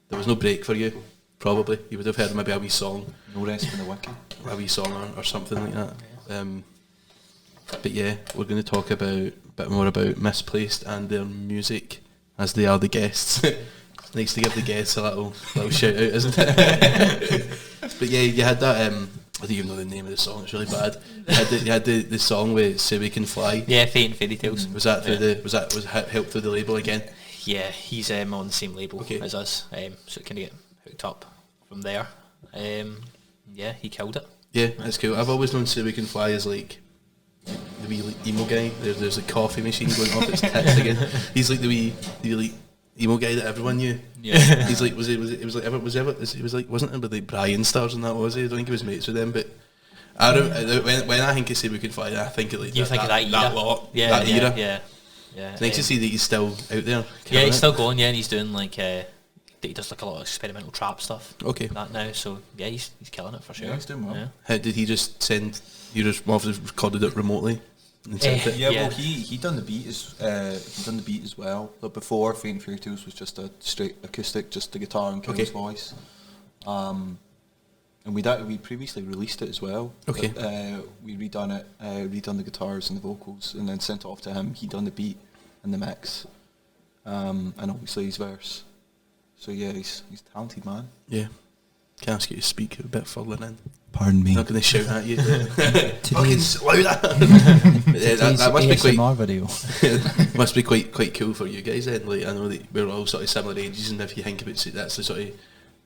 Speaker 2: there was no break for you. Probably you would have heard maybe a wee song,
Speaker 4: no rest for the wicked,
Speaker 2: a wee song or something like that. But yeah, we're going to talk a bit more about Misplaced and their music, as they are the guests. It's nice to give the guests a little shout out, isn't it? But yeah, you had that. I don't even know the name of the song. It's really bad. You had the song with "Say We Can Fly."
Speaker 3: Yeah, Fate and Fairy Tales.
Speaker 2: Was that through was helped through the label again?
Speaker 3: Yeah, he's on the same label as us, so it kind of get hooked up from there. Yeah, he killed it.
Speaker 2: Yeah, that's cool. I've always known "Say We Can Fly" as like the wee like, emo guy. There's a coffee machine going off its tits again. He's like the wee like emo guy that everyone knew.
Speaker 1: Yeah.
Speaker 2: He's like wasn't it with like Brian Stars and that, was he? I don't think he was mates with them, but I don't, when I think of Say We Can Fly, I think of like
Speaker 3: You think of that era?
Speaker 2: that lot,
Speaker 3: Yeah,
Speaker 2: that
Speaker 3: yeah,
Speaker 2: era.
Speaker 3: yeah. Yeah.
Speaker 2: It's nice to see that he's still out there.
Speaker 3: Yeah, he's still going. Yeah, and he's doing like he does like a lot of experimental trap stuff.
Speaker 2: Okay.
Speaker 3: That now, so yeah, he's killing it for sure.
Speaker 4: Yeah, he's doing well.
Speaker 3: Yeah.
Speaker 2: How did he just send? You just recorded it remotely. And sent it?
Speaker 4: Yeah,
Speaker 3: Yeah.
Speaker 4: well, he done the beat as well. But before Fate and Fairy Tales was just a straight acoustic, just the guitar and Kim's voice. And we previously released it as well.
Speaker 2: Okay.
Speaker 4: But, we redone the guitars and the vocals, and then sent it off to him. He done the beat and the mix, and obviously his verse. So yeah, he's a talented man.
Speaker 2: Yeah. Can I ask you to speak a bit further in?
Speaker 4: Pardon me.
Speaker 2: I'm not going to shout at you. Fucking
Speaker 1: Today's
Speaker 2: louder. That must be quite
Speaker 1: ASMR video.
Speaker 2: must be quite cool for you guys then. Like, I know that we're all sort of similar ages, and if you think about it, that's the sort of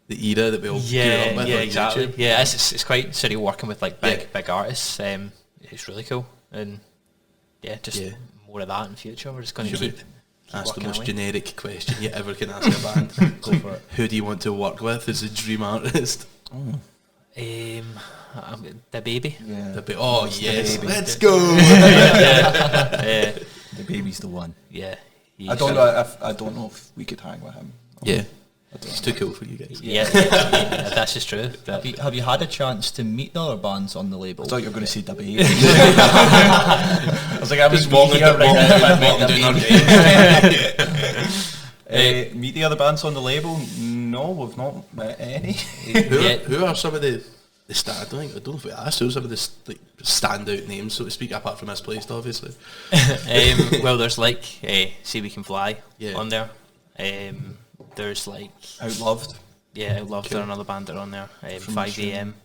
Speaker 2: the era that we all grew up with.
Speaker 3: Yeah,
Speaker 2: on
Speaker 3: exactly.
Speaker 2: YouTube.
Speaker 3: Yeah, it's quite surreal working with like big artists. It's really cool, and just more of that in the future. We're just going to
Speaker 2: Should we
Speaker 3: keep
Speaker 2: ask the
Speaker 3: working
Speaker 2: most
Speaker 3: away.
Speaker 2: generic question you ever can ask a band?
Speaker 1: Go for it.
Speaker 2: Who do you want to work with as a dream artist?
Speaker 3: The Baby.
Speaker 4: Yeah.
Speaker 2: Yes,
Speaker 4: Baby.
Speaker 2: let's go.
Speaker 4: The Baby's the one.
Speaker 3: Yeah.
Speaker 4: I don't know if we could hang with him.
Speaker 2: Yeah, it's too cool for you guys.
Speaker 3: Yeah, that's just true.
Speaker 1: Have you had a chance to meet the other bands on the label?
Speaker 4: I thought you were going to say the Baby.
Speaker 1: I was like, I was walking here right now.
Speaker 4: Meet the other bands on the label? No, we've not met any.
Speaker 2: Who are some of the I don't know if we asked. Who are some of the standout names, so to speak, apart from Misplaced, obviously?
Speaker 3: Well, there's like See We Can Fly on there. There's like
Speaker 4: Outloved.
Speaker 3: Yeah, Outloved. They're another band that are on there. 5 AM.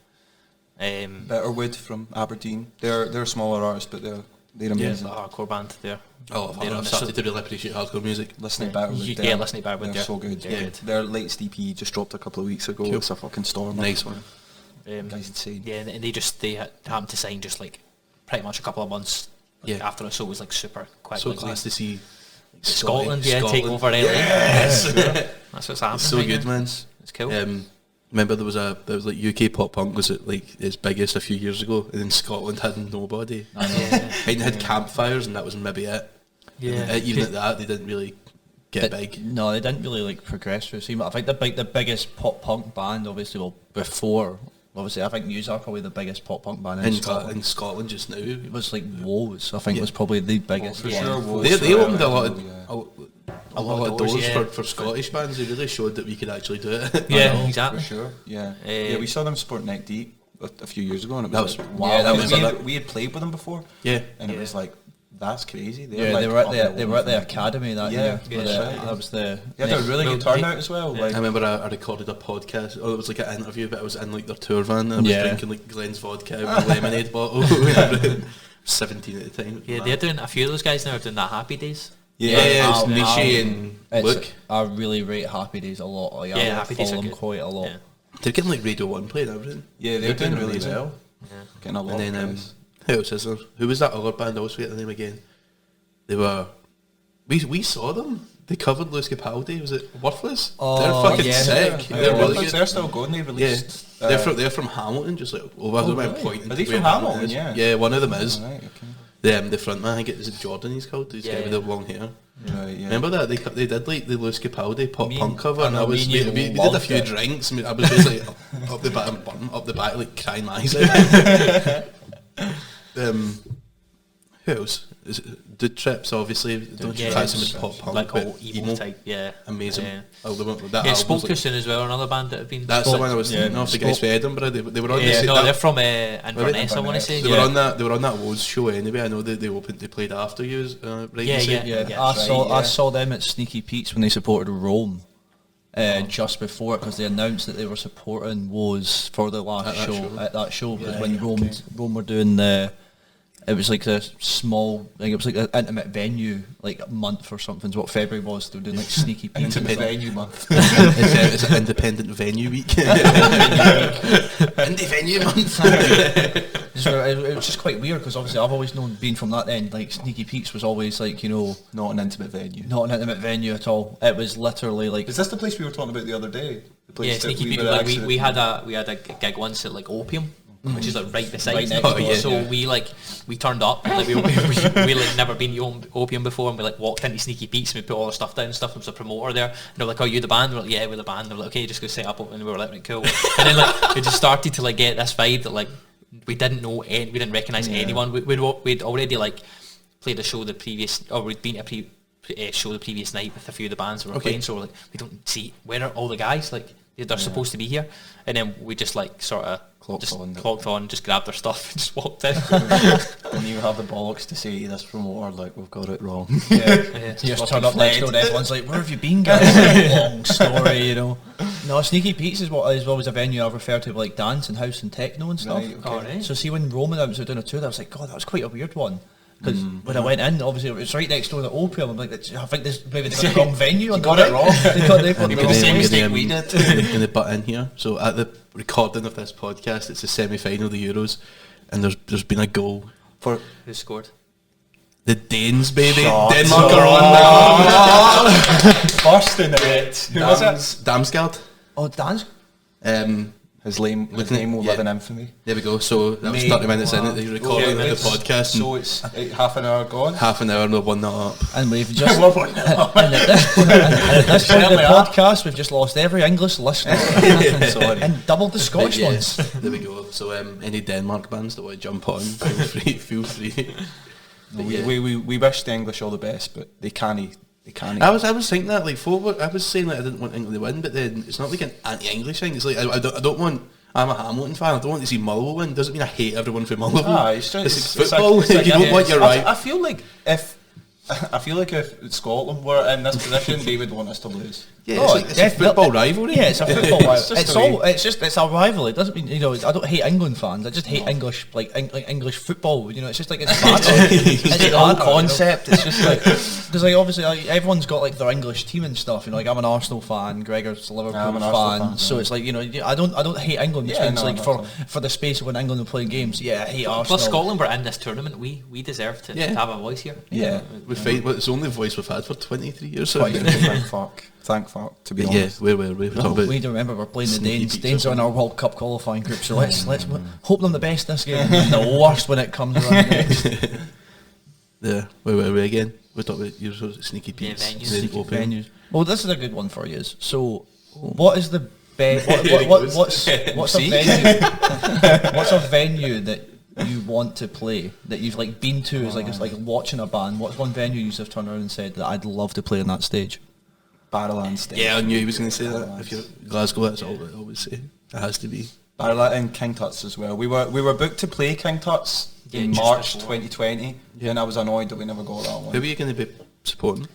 Speaker 4: Betterwood from Aberdeen. They're a smaller artist, but they're
Speaker 3: There's
Speaker 4: amazing.
Speaker 3: a hardcore band there.
Speaker 2: Oh,
Speaker 3: They're on
Speaker 2: I've
Speaker 3: the
Speaker 2: started to really appreciate hardcore music.
Speaker 4: Listen to Betterwood.
Speaker 3: Listen to Betterwood.
Speaker 4: They're so good.
Speaker 3: They're good.
Speaker 4: Their latest EP just dropped a couple of weeks ago.
Speaker 2: Cool.
Speaker 4: It's a fucking storm.
Speaker 2: Nice one.
Speaker 4: Guy's insane.
Speaker 3: Yeah, and they happened to sign just like pretty much a couple of months after us, so it was like super quick.
Speaker 2: So
Speaker 3: like,
Speaker 2: class to see
Speaker 3: Scotland, take over LA.
Speaker 2: Yes.
Speaker 3: That's what's happening.
Speaker 2: It's so
Speaker 3: right
Speaker 2: good,
Speaker 3: now.
Speaker 2: man.
Speaker 3: It's cool.
Speaker 2: Remember there was like UK pop punk was it like its biggest a few years ago, and then Scotland had nobody. They had Campfires, and that was maybe it.
Speaker 3: Yeah.
Speaker 2: And even at that, they didn't really get big.
Speaker 1: No, they didn't really like progress through the scene. But I think the biggest pop punk band, obviously, before. Obviously, I think News are probably the biggest pop punk band in Scotland.
Speaker 2: In Scotland just now,
Speaker 1: It was like Woes, I think, was probably the biggest.
Speaker 4: For
Speaker 1: one.
Speaker 4: sure, Woes
Speaker 2: they
Speaker 4: for
Speaker 2: opened a lot
Speaker 4: Everton,
Speaker 2: of a lot of doors for Scottish bands. They really showed that we could actually do it.
Speaker 3: Yeah,
Speaker 4: For
Speaker 3: exactly.
Speaker 4: sure. Yeah. We saw them support Neck Deep a few years ago, and it
Speaker 2: That
Speaker 4: was
Speaker 2: was-
Speaker 4: like,
Speaker 2: wow,
Speaker 4: Yeah,
Speaker 2: that was
Speaker 4: we had played with them before.
Speaker 2: Yeah.
Speaker 4: And it was like, that's crazy.
Speaker 1: Yeah,
Speaker 4: like
Speaker 1: they were at
Speaker 4: up
Speaker 1: the
Speaker 4: there
Speaker 1: they were at the
Speaker 4: from-
Speaker 1: academy that
Speaker 4: Yeah,
Speaker 1: year.
Speaker 4: yeah,
Speaker 1: But,
Speaker 4: that's right.
Speaker 1: that was the.
Speaker 4: They had a really good turnout as well. Like,
Speaker 2: I remember I recorded a podcast. Oh, it was like an interview, but I was in like their tour van. And I was drinking like Glen's vodka out of a lemonade bottle. 17 at the time.
Speaker 3: Yeah, they're doing a few of those guys now are doing that Happy Days.
Speaker 2: It's Nishi and Luke.
Speaker 1: I really rate Happy Days a lot. Like, I
Speaker 3: Happy Days
Speaker 1: follow
Speaker 3: are
Speaker 1: them
Speaker 3: good.
Speaker 1: quite a lot.
Speaker 3: Yeah.
Speaker 2: They're getting like Radio 1 playing everything.
Speaker 4: yeah, they're doing really
Speaker 2: amazing.
Speaker 4: well.
Speaker 3: Yeah.
Speaker 4: Getting a lot
Speaker 2: And
Speaker 4: of
Speaker 2: then
Speaker 4: guys.
Speaker 2: who else is there? Who was that other band? I always forget the name again. They were. We saw them. They covered Lewis Capaldi. Was it Worthless?
Speaker 1: Oh,
Speaker 2: they're fucking
Speaker 1: yeah.
Speaker 2: sick.
Speaker 4: Yeah,
Speaker 2: They're really
Speaker 4: Worthless,
Speaker 2: good.
Speaker 4: they're still going. They
Speaker 2: Yeah,
Speaker 4: released.
Speaker 2: they're from Hamilton. Just like I don't mind
Speaker 1: really?
Speaker 2: pointing.
Speaker 4: Are they
Speaker 2: to
Speaker 4: from
Speaker 2: where
Speaker 4: Hamilton?
Speaker 2: is.
Speaker 4: Yeah.
Speaker 2: Yeah, one of them is.
Speaker 4: Right, okay.
Speaker 2: The front man. I think is it Jordan. He's called. He's
Speaker 3: Yeah,
Speaker 2: guy with
Speaker 3: yeah.
Speaker 2: the long hair.
Speaker 4: Right, yeah.
Speaker 2: Remember that they did like the Lewis Capaldi pop
Speaker 1: Me
Speaker 2: punk
Speaker 1: and-
Speaker 2: cover,
Speaker 1: I
Speaker 2: and
Speaker 1: know,
Speaker 2: I was
Speaker 1: me and you
Speaker 2: we did a
Speaker 1: loved
Speaker 2: few
Speaker 1: it.
Speaker 2: drinks. I was basically up the back and burnt up the back like crying my eyes out. Who else? Is it, the Trips obviously don't you class them as pop punk,
Speaker 3: like
Speaker 2: but
Speaker 3: all emo type. Yeah,
Speaker 2: amazing.
Speaker 3: Yeah,
Speaker 2: That
Speaker 3: yeah
Speaker 2: album's
Speaker 3: Spoke Too
Speaker 2: like,
Speaker 3: Soon as well. Another band that have been.
Speaker 2: that's the one I was thinking of. The guys from Edinburgh, they were on.
Speaker 3: Yeah, no,
Speaker 2: that,
Speaker 3: they're from
Speaker 2: were they?
Speaker 3: Inverness. I want to say.
Speaker 2: They were on that. They were on that Woes show anyway. I know they played after you, right?
Speaker 3: Yeah,
Speaker 2: you say?
Speaker 3: yeah.
Speaker 1: Yeah, I saw them at Sneaky Pete's when they supported Rome. Just before it, because they announced that they were supporting Woes for the last
Speaker 2: At that
Speaker 1: show.
Speaker 2: show.
Speaker 1: At that show, because when Rome were doing the It was like a small, like it was like an intimate venue, like a month or something. Is what February was. They were doing like sneaky Pete's.
Speaker 4: Intimate venue month.
Speaker 2: It's an independent venue week. Indie venue month.
Speaker 1: It was just quite weird because obviously I've always known, being from that end, like Sneaky Pete's was always like, you know,
Speaker 4: not an intimate venue.
Speaker 1: Not an intimate venue at all. It was literally like.
Speaker 4: Is this the place we were talking about the other day? The place
Speaker 3: Sneaky Pete. Like we had a gig once at like Opium. Which is like right beside.
Speaker 1: Right next door.
Speaker 3: So we turned up, like we like never been to Opium before, and we like walked into Sneaky Pete's and we put all our stuff down and stuff. There was a promoter there, and they were like, "Oh, you the band?" We're like, "Yeah, we're the band." They were like, "Okay, just go set up," and we were like, "Right, cool." And then like we just started to like get this vibe that like we didn't know, we didn't recognise anyone. We'd already like played a show the previous, or we'd been to a show the previous night with a few of the bands that were playing. So we're like, we don't see, where are all the guys? Like they're supposed to be here, and then we just like sort of clocked on, just grabbed our stuff and just walked in.
Speaker 4: And you have the bollocks to say this promoter, like, we've got it wrong.
Speaker 1: You just turn up next door and everyone's like, where have you been, guys? Long story, you know. No, Sneaky Pete's is always a venue I refer to like dance and house and techno and stuff.
Speaker 4: Right, okay.
Speaker 1: So see, when Roman was doing a tour, I was like, God, that was quite a weird one. Because when I went in, obviously it was right next door to the Opium. I'm like, I think this maybe they got the wrong venue.
Speaker 4: You got it wrong.
Speaker 1: They got the same mistake we did.
Speaker 2: Going to butt in here. So at the recording of this podcast, it's the semi-final of the Euros, and there's been a goal for
Speaker 3: who scored?
Speaker 2: The Danes, baby.
Speaker 4: Shots.
Speaker 2: Denmark are on now.
Speaker 4: Bursting it. Who was it?
Speaker 2: Damsgaard.
Speaker 1: Oh, Dan's.
Speaker 4: His name will live in infamy.
Speaker 2: There we go. So that was 30 minutes in at the recording of the podcast.
Speaker 4: So it's half an hour gone.
Speaker 2: Half an hour and we've won that up.
Speaker 1: And we've just and at this point in the podcast, we've just lost every English listener.
Speaker 2: Sorry.
Speaker 1: And doubled the Scottish ones.
Speaker 2: There we go. So any Denmark bands that want to jump on, feel free.
Speaker 4: We wish the English all the best, but they can't.
Speaker 2: I was thinking that, like, I was saying that I didn't want England to win, but then it's not like an anti-English thing. It's like I don't want. I'm a Hamilton fan. I don't want to see Mulloway win. Doesn't mean I hate everyone for Mulloway.
Speaker 4: It's
Speaker 2: football.
Speaker 4: It's like,
Speaker 2: you don't want your right.
Speaker 4: I feel like if Scotland were in this position, they would want us to lose.
Speaker 2: Yeah, it's a football rivalry.
Speaker 1: Yeah, it's a football rivalry. It's a rivalry. It doesn't mean, you know, I don't hate England fans. I just hate English, like English football. You know, it's just like it's the whole concept. It's just like because like obviously everyone's got like their English team and stuff. You know, like I'm an Arsenal fan. Gregor's a Liverpool fan. So it's like, you know, I don't hate England. Which means for the space of when England are playing games, I hate Arsenal.
Speaker 3: Plus Scotland were in this tournament. We deserve to have a voice here.
Speaker 2: Yeah, we fight. It's the only voice we've had for 23 years. So
Speaker 4: Thank fuck, to be honest.
Speaker 2: Yeah, where were we?
Speaker 1: We don't remember we're playing the Danes. Danes are in our World Cup qualifying group, so let's hope them the best this game. The worst when it comes around next.
Speaker 2: Yeah, where were we again? We're talking about your Sneaky Pete's.
Speaker 1: Venues. Well, this is a good one for you. So, what is the best? What's a venue? What's a venue that you want to play that you've like been to? Is like it's like watching a band. What's one venue you have turned around and said that I'd love to play on that stage?
Speaker 4: Barrowland stage.
Speaker 2: Yeah, I knew he was going to say that. If you're Glasgow, that's all I always say. It has to be.
Speaker 4: Barrowland and King Tut's as well. We were booked to play King Tut's in March 2020, and I was annoyed that we never got that one.
Speaker 2: Who were you going to be supporting?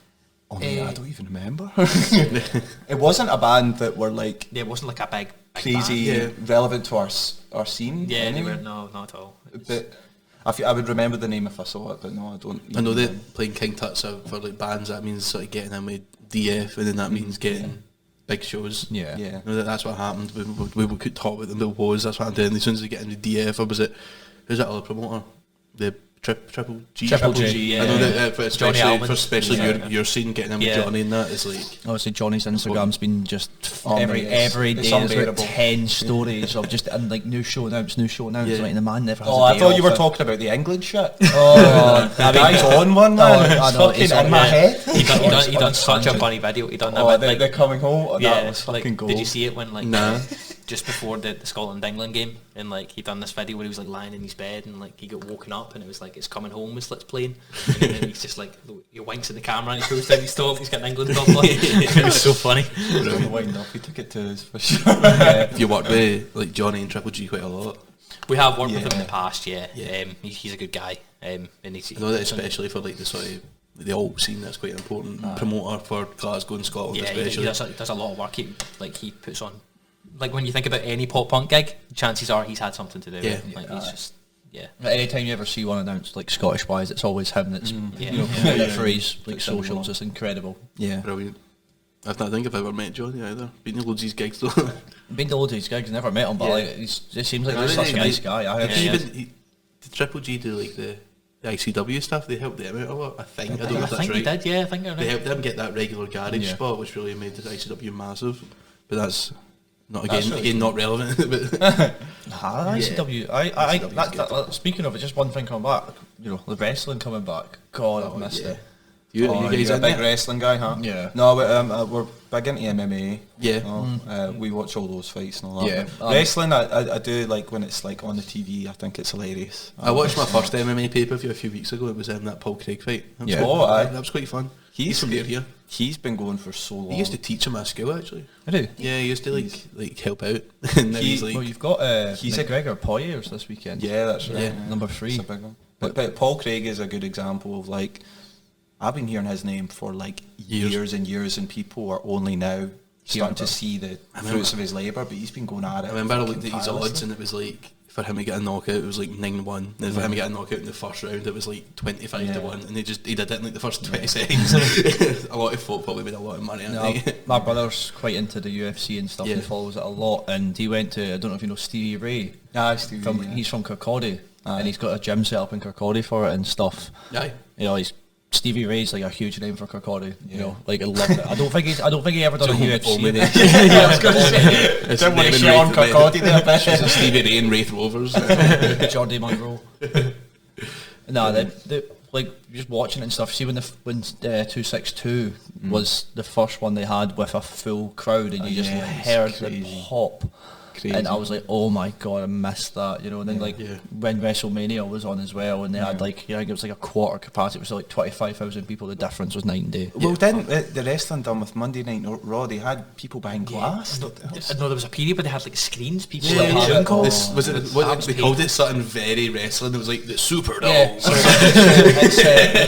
Speaker 4: Oh yeah, I don't even remember. It wasn't a band that were like.
Speaker 3: Yeah, it wasn't like a big
Speaker 4: crazy relevant to our scene.
Speaker 3: Yeah,
Speaker 4: anyway.
Speaker 3: no, not at all.
Speaker 4: But I would remember the name if I saw it, but no, I don't.
Speaker 2: I know they're playing King Tut's for like bands. That means sort of getting in with DF, and then that means getting big shows.
Speaker 1: Yeah.
Speaker 2: You know, that's what happened. We could talk about them. That's what happened. As soon as they get into DF, or was it? Who's that other promoter? The Triple G.
Speaker 1: Triple G.
Speaker 2: Yeah. I know that especially your scene getting in with Johnny and that is like.
Speaker 1: Obviously, Johnny's Instagram's been just every day. There's about 10 stories of just and like new show announced. Yeah. Like the man never has.
Speaker 4: Oh,
Speaker 1: a
Speaker 4: I
Speaker 1: day
Speaker 4: thought you were
Speaker 1: off.
Speaker 4: talking about the England shit.
Speaker 1: Oh,
Speaker 4: the guy's on one, man.
Speaker 1: I know,
Speaker 4: It's fucking in my head.
Speaker 3: He done such a funny video. He done that.
Speaker 4: Oh,
Speaker 3: like,
Speaker 4: they're coming home.
Speaker 3: Yeah,
Speaker 4: that was fucking gold.
Speaker 3: Did you see it when like?
Speaker 2: Nah.
Speaker 3: Just before the Scotland England game, and like he done this video where he was like lying in his bed and like he got woken up and it was like it's coming home with Slits playing, and then he's just like he winks at the camera and he goes down his top. He's got an England top on. It was so funny.
Speaker 4: He took it to us for sure.
Speaker 2: You worked with like Johnny and Triple G quite a lot.
Speaker 3: We have worked with him in the past. He's a good guy. And
Speaker 2: I know that especially for like the sort of the alt scene, that's quite an important promoter for Glasgow and Scotland.
Speaker 3: Yeah,
Speaker 2: especially.
Speaker 3: He does a lot of work. He puts on. Like when you think about any pop punk gig, chances are he's had something to do with it. Like he's just Yeah.
Speaker 1: Anytime you ever see one announced like Scottish wise, it's always him that's for his like socials. It's incredible.
Speaker 4: Yeah.
Speaker 2: Brilliant. I don't think I've ever met Johnny either. Been to loads of his gigs though.
Speaker 1: Been to loads of his gigs, never met him, but like it seems like he's such a nice guy. I heard
Speaker 2: did Triple G do like the ICW stuff? They helped them out a lot, I think. I don't know if that's right.
Speaker 3: They did, yeah, I think
Speaker 2: they helped them get that regular garage spot, which really made the ICW massive. But that's not not relevant.
Speaker 1: ICW. Speaking of it, just one thing coming back. You know, the wrestling coming back. God, I've missed it.
Speaker 2: You guys
Speaker 4: are a big wrestling guy, huh?
Speaker 1: Yeah.
Speaker 4: No, we're big into MMA.
Speaker 2: Yeah.
Speaker 4: We watch all those fights and all that.
Speaker 1: Yeah.
Speaker 4: Wrestling, I do like when it's like on the TV. I think it's hilarious.
Speaker 2: I watched my first MMA pay-per-view a few weeks ago. It was that Paul Craig fight. That was quite fun. He's from here.
Speaker 4: He's been going for so long.
Speaker 2: He used to teach him at school actually.
Speaker 1: I do.
Speaker 2: Yeah, he used to like help out. And now he's like,
Speaker 1: well, you've got he's a Gregor Poiriers this weekend.
Speaker 4: Yeah, that's right.
Speaker 1: Yeah, number 3.
Speaker 4: It's a big one. But Paul Craig is a good example of like, I've been hearing his name for like years and years, and people are only now starting to see the fruits of his labour. But he's been going at it.
Speaker 2: I remember I looked at his odds, and it was like for him to get a knockout, it was like 9-1. And for him to get a knockout in the first round, it was like 25-1. And he did it in like the first 20 seconds. A lot of folk probably made a lot of money.
Speaker 1: My brother's quite into the UFC and stuff. He follows it a lot, and he went to, I don't know if you know Stevie Ray. He's from Kirkcaldy, and he's got a gym set up in Kirkcaldy for it and stuff.
Speaker 2: Aye.
Speaker 1: You know, Stevie Ray's like a huge name for Kirkcaldy. You know, like I love it. I don't think he ever done a UFC.
Speaker 4: I was going to say, don't want to shit on Kirkcaldy there, bitch.
Speaker 2: It's Stevie Ray and Wraith Rovers.
Speaker 1: Jordy Monroe. they like just watching it and stuff. See when 262 was the first one they had with a full crowd, and you just heard the pop. Crazy. And I was like, oh my god, I missed that, you know. And then when WrestleMania was on as well, and they had like, I think it was like a quarter capacity, it was like 25,000 people. The difference was night and day.
Speaker 4: Well, didn't the wrestling done with Monday Night Raw? They had people behind glass.
Speaker 3: No, there was a period where they had like screens. People
Speaker 2: Zoom calls. They called it something very wrestling. It was like the Superdome.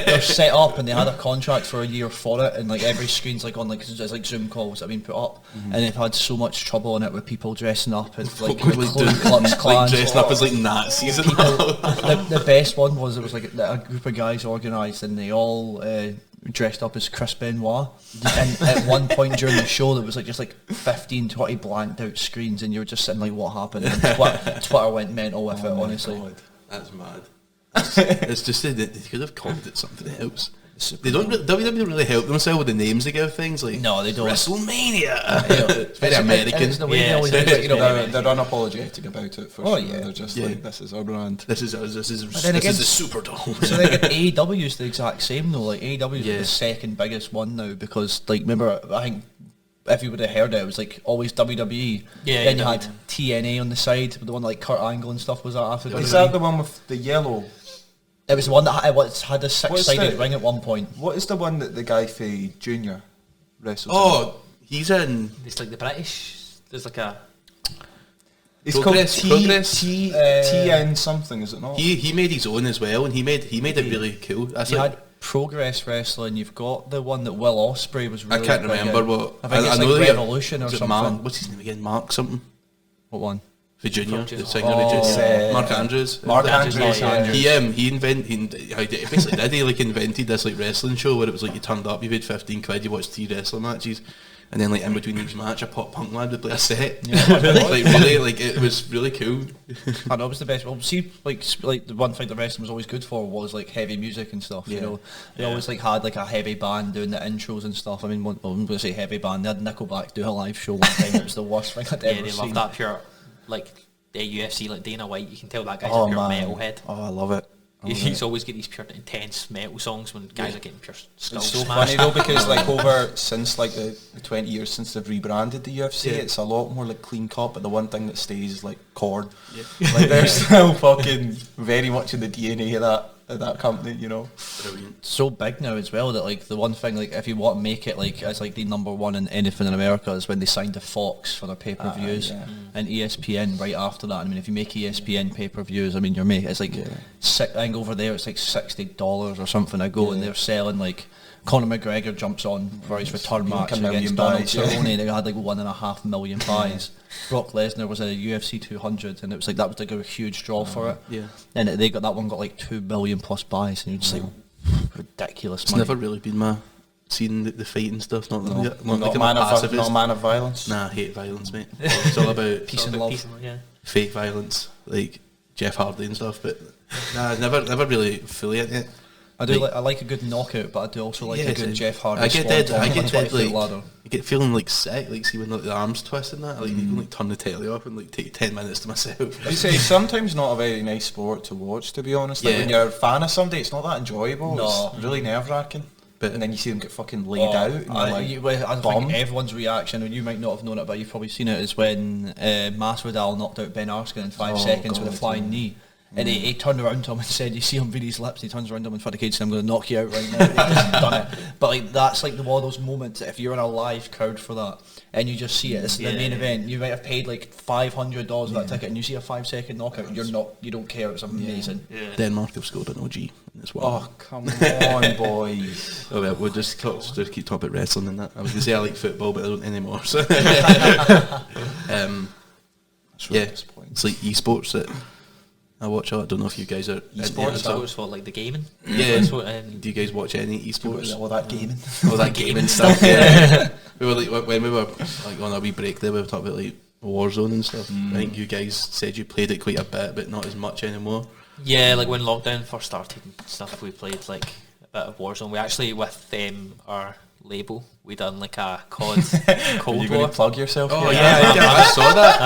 Speaker 1: They're set up, and they had a contract for a year for it, and like every screen's like on like it's like Zoom calls that have been put up, and they've had so much trouble in it with people dressing up as like
Speaker 2: dressed up as like Nazis.
Speaker 1: The best one was it was like a group of guys organised, and they all dressed up as Chris Benoit, and at one point during the show there was like just like 15-20 blanked out screens, and you were just sitting like, what happened? And Twitter went mental with it, honestly.
Speaker 2: God, that's mad. It's just they could have called it something else. WWE don't really help themselves with the names they give things like.
Speaker 1: No, they don't.
Speaker 2: WrestleMania. It's very American.
Speaker 1: The way they always do it,
Speaker 4: they're unapologetic about it. They're just like, this is our brand.
Speaker 2: This is us. This is the Superdome.
Speaker 1: So like AEW is the exact same though. Like AEW is the second biggest one now, because like remember, I think everybody heard it was like always WWE. Then you had TNA on the side, the one like Kurt Angle and stuff was that after.
Speaker 4: Is that the one with the yellow?
Speaker 1: It was the one that had a 6-sided ring at one point.
Speaker 4: What is the one that the guy for Junior wrestles?
Speaker 2: Oh, he's in.
Speaker 3: It's like the British. There's like a.
Speaker 4: It's Progress. Called TN something, is it not?
Speaker 2: He made his own as well, and he made it really cool.
Speaker 1: That's had Progress Wrestling. You've got the one that Will Ospreay was really.
Speaker 2: I can't remember what.
Speaker 1: I think it's like Revolution or something.
Speaker 2: Mark, what's his name again? Mark something.
Speaker 1: What one?
Speaker 2: Virginia, the singer Virginia. Mark Andrews. He invented this like wrestling show where it was like you turned up, you paid £15, you watched 3 wrestling matches, and then like in between each match a pop punk lad would play a set. Like really, like it was really cool.
Speaker 1: I know it was the best. Well, see, like the one thing the wrestling was always good for was like heavy music and stuff. You know, they always like had like a heavy band doing the intros and stuff. I mean, I'm going to say heavy band. They had Nickelback do a live show one time. It was the worst thing I'd ever seen.
Speaker 3: They love that pure. Like the UFC, like Dana White, you can tell that guy's a pure metalhead.
Speaker 4: Oh, I love it.
Speaker 3: He's always got these pure intense metal songs when guys are getting pure skull
Speaker 4: smashed. It's so
Speaker 3: funny
Speaker 4: though, because like since like the 20 years since they've rebranded the UFC, it's a lot more like clean cut, but the one thing that stays is like Cord. Like they're still fucking very much in the DNA of that company, you know.
Speaker 2: Brilliant.
Speaker 1: So big now as well that like the one thing, like if you want to make it like as like the number one in anything in America, is when they signed to Fox for their pay-per-views and ESPN right after that. I mean, if you make ESPN pay-per-views, I mean you're making it's like I think over there it's like $60 or something a go, and they're selling like Conor McGregor jumps on for his return match against Donald Cerrone. They had like 1.5 million buys. Brock Lesnar was a UFC 200, and it was like that was like a huge draw for it.
Speaker 2: Yeah,
Speaker 1: and that one got like 2 billion plus buys, and you're just like ridiculous.
Speaker 2: It's
Speaker 1: money.
Speaker 2: never really been my scene, the fight and stuff. Not
Speaker 5: not
Speaker 2: like
Speaker 5: a man of violence.
Speaker 2: Nah, I hate violence, mate. It's all about
Speaker 1: peace and love.
Speaker 2: Fake violence, like Jeff Hardy and stuff. But nah, never really fully into it. I
Speaker 1: like a good knockout, but I do also like a good Jeff Hardy.
Speaker 2: I get dead like
Speaker 1: ladder.
Speaker 2: I get feeling like sick, like see when like, the arms twist and that, like you can like turn the telly off and like take 10 minutes to myself.
Speaker 5: You say sometimes not a very nice sport to watch, to be honest. Like when you're a fan of somebody, it's not that enjoyable. No. It's really nerve wracking. And then you see them get fucking laid out. And I think everyone's reaction, and you might not have known it, but you've probably seen it, is when Masvidal knocked out Ben Askren in 5 seconds with a flying knee. And he turned around to him and said, you see him read his lips, and he turns around to him in front of the cage and said, I'm going to knock you out right now. He just done it. But like that's like one of those moments, if you're in a live crowd for that, and you just see it, it's the main event, you might have paid like $500 for that ticket, and you see a 5-second knockout, you don't care, it's amazing.
Speaker 2: Denmark have scored an OG as well.
Speaker 5: Oh, come on, boys.
Speaker 2: Oh well, we'll just keep talking about wrestling and that. I was going to say I like football, but I don't anymore. So. Really disappointing. It's like esports that I watch. I don't know if you guys are
Speaker 3: esports for like the gaming.
Speaker 2: Yeah. Do you guys watch any esports?
Speaker 5: All that gaming.
Speaker 2: All that gaming stuff. Yeah. We were like when we were like on a wee break there, we were talking about like Warzone and stuff. I think you guys said you played it quite a bit, but not as much anymore.
Speaker 3: Yeah, like when lockdown first started and stuff, we played like a bit of Warzone. We actually with our label, we done like a COD Cold War.
Speaker 5: You going to plug yourself?
Speaker 2: Oh I saw that.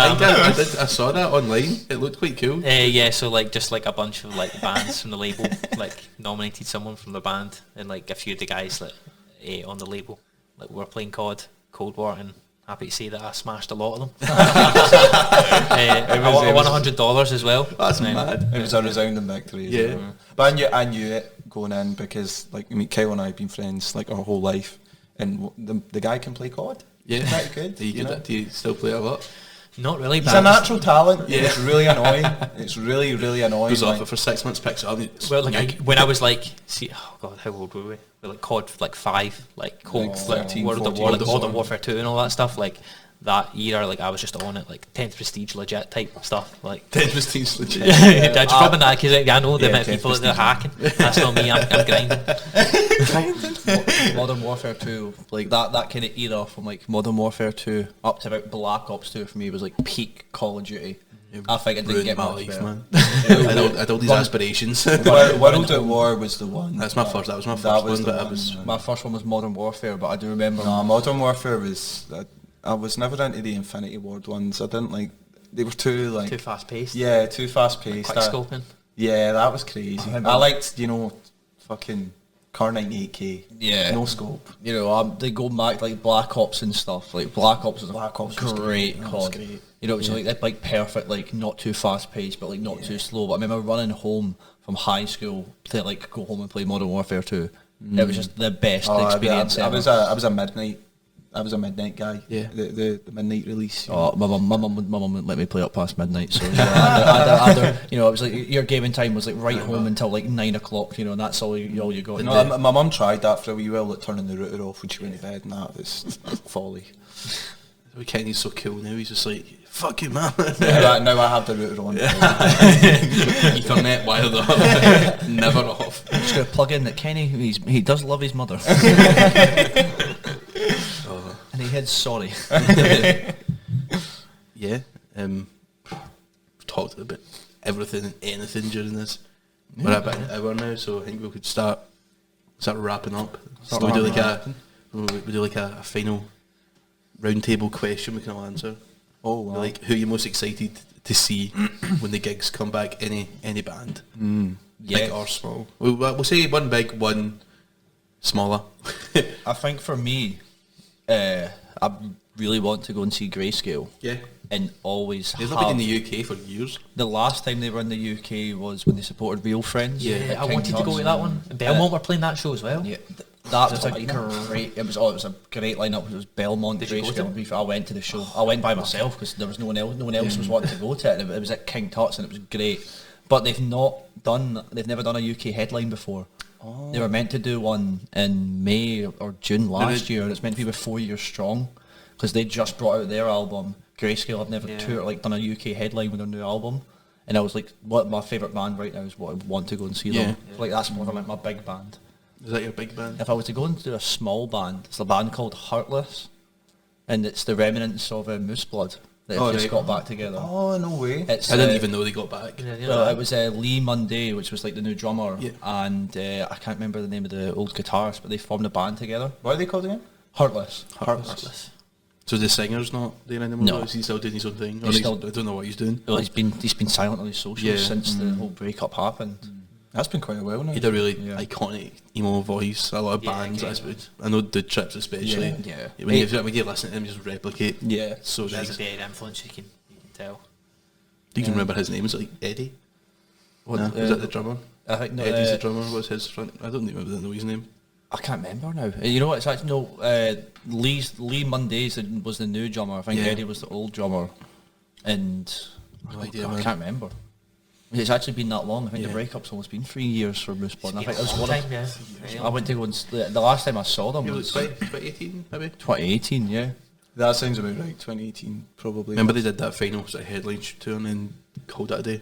Speaker 2: I saw that online. It looked quite cool.
Speaker 3: Yeah, so like just like a bunch of like bands from the label like nominated someone from the band, and like a few of the guys that on the label like were playing COD Cold War, and happy to say that I smashed a lot of them. I won $100 as well.
Speaker 2: That's mad.
Speaker 5: It was a resounding victory.
Speaker 2: Yeah.
Speaker 5: But I knew it going in because like Kyle and I have been friends like our whole life, and the guy can play COD.
Speaker 2: Yeah,
Speaker 5: pretty good.
Speaker 2: Do you still play a lot?
Speaker 3: Not really.
Speaker 5: He's a natural talent. Yeah, it's really annoying. It's really, really annoying.
Speaker 2: Goes off it for 6 months, picks it up.
Speaker 3: Well, like when I was like, oh god, how old were we? We're like COD like 5, like Cold, like
Speaker 5: 13,
Speaker 3: World
Speaker 5: 14,
Speaker 3: of War, like Modern Warfare 2 and all that stuff. Like that era, like I was just on it, like 10th Prestige legit type stuff. Like
Speaker 2: 10th Prestige legit.
Speaker 3: Yeah, just rubbing that because I know the amount of people that are hacking. That's not me. I'm grinding.
Speaker 1: Modern Warfare 2, like that kind of era from like Modern Warfare 2 up to about Black Ops 2 for me was like peak Call of Duty. I think it didn't get
Speaker 2: my
Speaker 1: much
Speaker 2: life,
Speaker 1: better.
Speaker 2: man. I had all these aspirations.
Speaker 5: World at War was the one.
Speaker 2: That was my first one. But
Speaker 1: my first one was Modern Warfare, but I do remember.
Speaker 5: No, Modern Warfare was. I was never into the Infinity Ward ones. I didn't like. They were too
Speaker 3: fast paced.
Speaker 5: Yeah, too fast paced.
Speaker 3: Quick scoping.
Speaker 5: Yeah, that was crazy. I liked fucking Car 98K.
Speaker 1: Yeah.
Speaker 5: No scope.
Speaker 1: They go back like Black Ops and stuff. Like Black Ops was great COD. It was like perfect, like not too fast paced, but like not too slow. But I remember running home from high school to like go home and play Modern Warfare 2. It was just the best experience ever.
Speaker 5: I was a midnight guy. Yeah. The midnight release.
Speaker 1: My mum wouldn't let me play up past midnight. So it was like your gaming time was like right home until like 9 o'clock. And that's all you got.
Speaker 5: My mum tried that for a wee while, like turning the router off when she went to bed, and that was folly.
Speaker 2: Kenny's so cool now. He's just like, fuck you, man.
Speaker 5: Now I have the router on.
Speaker 2: Ethernet wired up, never off.
Speaker 1: I'm just gonna plug in that Kenny. He does love his mother. And he had sorry.
Speaker 2: Yeah. We've talked about everything and anything during this. We're about an hour now, so I think we could start wrapping up. We do like a final round table question we can all answer.
Speaker 5: Oh wow.
Speaker 2: Like who you're most excited to see when the gigs come back, any band. Big or small. We'll say one big, one smaller.
Speaker 1: I think for me, I really want to go and see Grayscale.
Speaker 2: Yeah.
Speaker 1: And always
Speaker 2: They've not been in the UK for years.
Speaker 1: The last time they were in the UK was when they supported Real Friends.
Speaker 3: Yeah, I wanted to go to that one. Belmont were playing that show as well.
Speaker 1: Yeah, that was a great. It was a great lineup. It was Belmont, Grayscale. I went to the show. I went by myself because there was no one else was wanting to go to it. And it was at King Tut's and it was great. But they've never done a UK headline before. They were meant to do one in May or June last year, and it's meant to be with 4 Years Strong, because they just brought out their album. Grayscale have never done a UK headline with their new album, and I was like, what my favourite band right now is what I want to go and see them. Like that's more than like my big band.
Speaker 2: Is that your big band?
Speaker 1: If I was to go and do a small band, it's a band called Heartless, and it's the remnants of Misplaced that have just got back together.
Speaker 5: Oh, no way.
Speaker 2: I didn't even know they got back.
Speaker 1: Well, it was Lee Munday, which was like the new drummer, and I can't remember the name of the old guitarist, but they formed a band together.
Speaker 5: What are they called again?
Speaker 1: Heartless.
Speaker 2: So the singer's not there anymore?
Speaker 1: No.
Speaker 2: Is he still doing his own thing?
Speaker 1: I
Speaker 2: don't know what he's doing.
Speaker 1: Well, he's been silent on his socials since the whole breakup happened.
Speaker 5: That's been quite a while now.
Speaker 2: He had a really iconic emo voice. A lot of bands, I know the Trips especially. When you listen to him, just replicate.
Speaker 1: Yeah,
Speaker 2: so
Speaker 3: there's a big influence. You can tell.
Speaker 2: Do you remember his name? Is it like Eddie? What is that the drummer?
Speaker 1: I think no,
Speaker 2: Eddie's the drummer. What's his front? I don't even know his name.
Speaker 1: I can't remember now. You know what? It's actually Lee Munday was the new drummer. I think Eddie was the old drummer, and I can't remember. It's actually been that long. I think the breakup's almost been 3 years for Misplaced. I think it was one time. I went to go and the last time I saw them was
Speaker 2: 2018, maybe
Speaker 1: 2018. Yeah,
Speaker 5: that sounds about right. 2018, probably.
Speaker 2: Remember they did that final headline tour and then called it a day.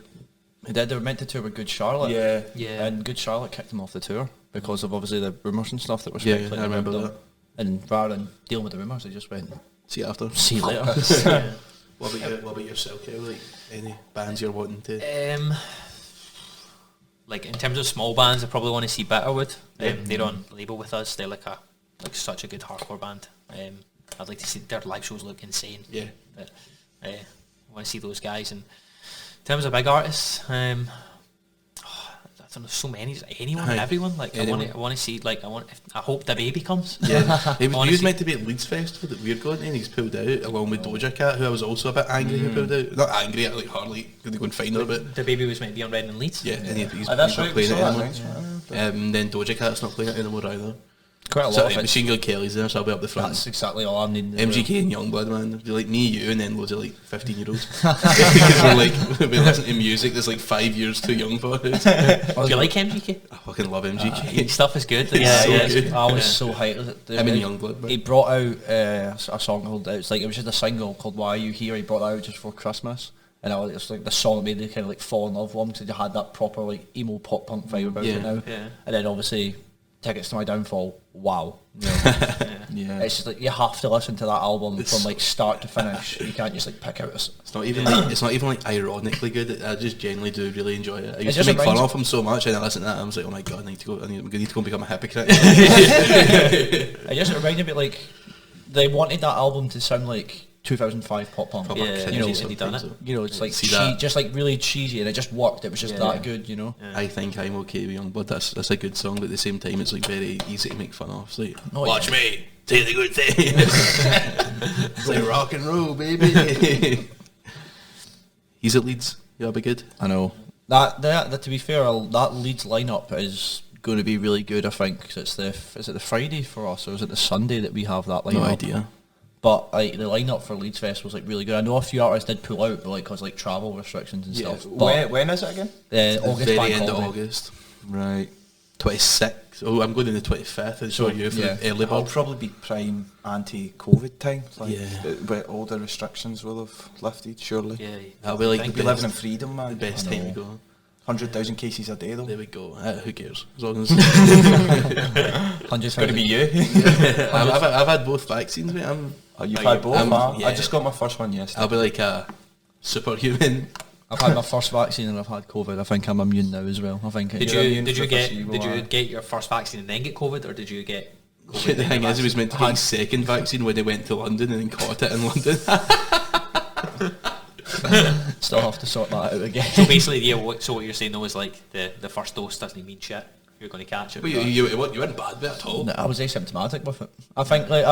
Speaker 1: They did. They were meant to tour with Good Charlotte.
Speaker 5: Yeah.
Speaker 1: And Good Charlotte kicked them off the tour because of obviously the rumours and stuff that were speculating.
Speaker 2: I remember that.
Speaker 1: And rather than dealing with the rumours, they just went,
Speaker 2: see you after.
Speaker 1: See you later.
Speaker 2: What about yourself, Kev? Like any bands you're wanting to?
Speaker 3: Like in terms of small bands, I probably want to see Bitterwood. They're on label with us. They're like such a good hardcore band. I'd like to see their live shows look insane.
Speaker 2: Yeah,
Speaker 3: but I want to see those guys. And in terms of big artists, I don't know, so many, anyone, everyone. Like anyone. I want to see. Like I hope the baby comes.
Speaker 2: Yeah, he was meant to be at Leeds Festival that we're going to, and he's pulled out along with Doja Cat, who I was also a bit angry who pulled out. Not angry, like hardly going to go and find her, but
Speaker 3: the baby was meant to be on Red and Leeds.
Speaker 2: Yeah, and he's
Speaker 5: that's
Speaker 2: not
Speaker 5: right,
Speaker 2: playing it anymore.
Speaker 5: Right.
Speaker 2: Then Doja Cat's not playing it anymore either.
Speaker 1: Quite a lot of it.
Speaker 2: Machine Gun Kelly's there, so I'll be up the front.
Speaker 1: That's exactly all I'm needing.
Speaker 2: MGK and Youngblood, man. They're like me, you, and then loads of like 15-year-olds. Because we listen to music that's like 5 years too young for us.
Speaker 3: Do you like MGK?
Speaker 2: I fucking love MGK.
Speaker 3: His stuff is good.
Speaker 1: Good. I was so hyped.
Speaker 2: I'm in Youngblood.
Speaker 1: He brought out a song called it was just a single called "Why Are You Here." He brought that out just for Christmas, and it's like the song that made me kind of like fall in love with him because it had that proper like emo pop punk vibe about it now.
Speaker 3: Yeah.
Speaker 1: And then obviously Tickets to My Downfall. Wow. Yeah. It's just like you have to listen to that album from like start to finish. You can't just like pick out.
Speaker 2: It's not even like ironically good. I just genuinely do really enjoy it. I used to make fun of him so much, and I listen to that. I was like, oh my god, I need to go and become a hypocrite.
Speaker 1: It just reminded me like they wanted that album to sound like 2005 pop punk. It's like just like really cheesy, and it just worked. It was just that good, you know.
Speaker 2: I think I'm okay with Youngblood. That's a good song, but at the same time, it's like very easy to make fun of. It's like watch me take the good thing. It's like rock and roll, baby. He's at Leeds. That'll be good.
Speaker 1: I know that. To be fair, that Leeds lineup is going to be really good. I think 'cause is it the Friday for us, or is it the Sunday that we have that lineup?
Speaker 2: No idea.
Speaker 1: But like the lineup for Leeds Fest was like really good. I know a few artists did pull out, but like cause like travel restrictions and stuff. But
Speaker 5: when is it again?
Speaker 1: August,
Speaker 2: very end of August.
Speaker 5: Right.
Speaker 2: 26th. Oh, I'm going on the 25th. And so you for the early bird.
Speaker 5: I'll probably be prime anti-COVID time. But all the restrictions will have lifted, surely.
Speaker 3: Yeah.
Speaker 2: I'll be like
Speaker 5: be living in freedom, man.
Speaker 2: The best time to go.
Speaker 5: 100,000 cases a day, though.
Speaker 2: There we go. Who cares? As long as
Speaker 1: it's
Speaker 5: going to be you.
Speaker 2: I've had both vaccines, mate.
Speaker 5: You've had both? I just got my first one yesterday.
Speaker 2: I'll be like a superhuman.
Speaker 1: I've had my first vaccine and I've had COVID. I think I'm immune now as well. I think.
Speaker 3: Did you get your first vaccine and then get COVID, or did you get COVID?
Speaker 2: The thing is, he was meant to get his second vaccine when he went to London and then caught it in London.
Speaker 1: Still have to sort that out again.
Speaker 3: So basically, so what you're saying though is like the first dose doesn't mean shit. You're going to catch it.
Speaker 2: Well, you weren't bad with it at all.
Speaker 1: No, I was asymptomatic with it. I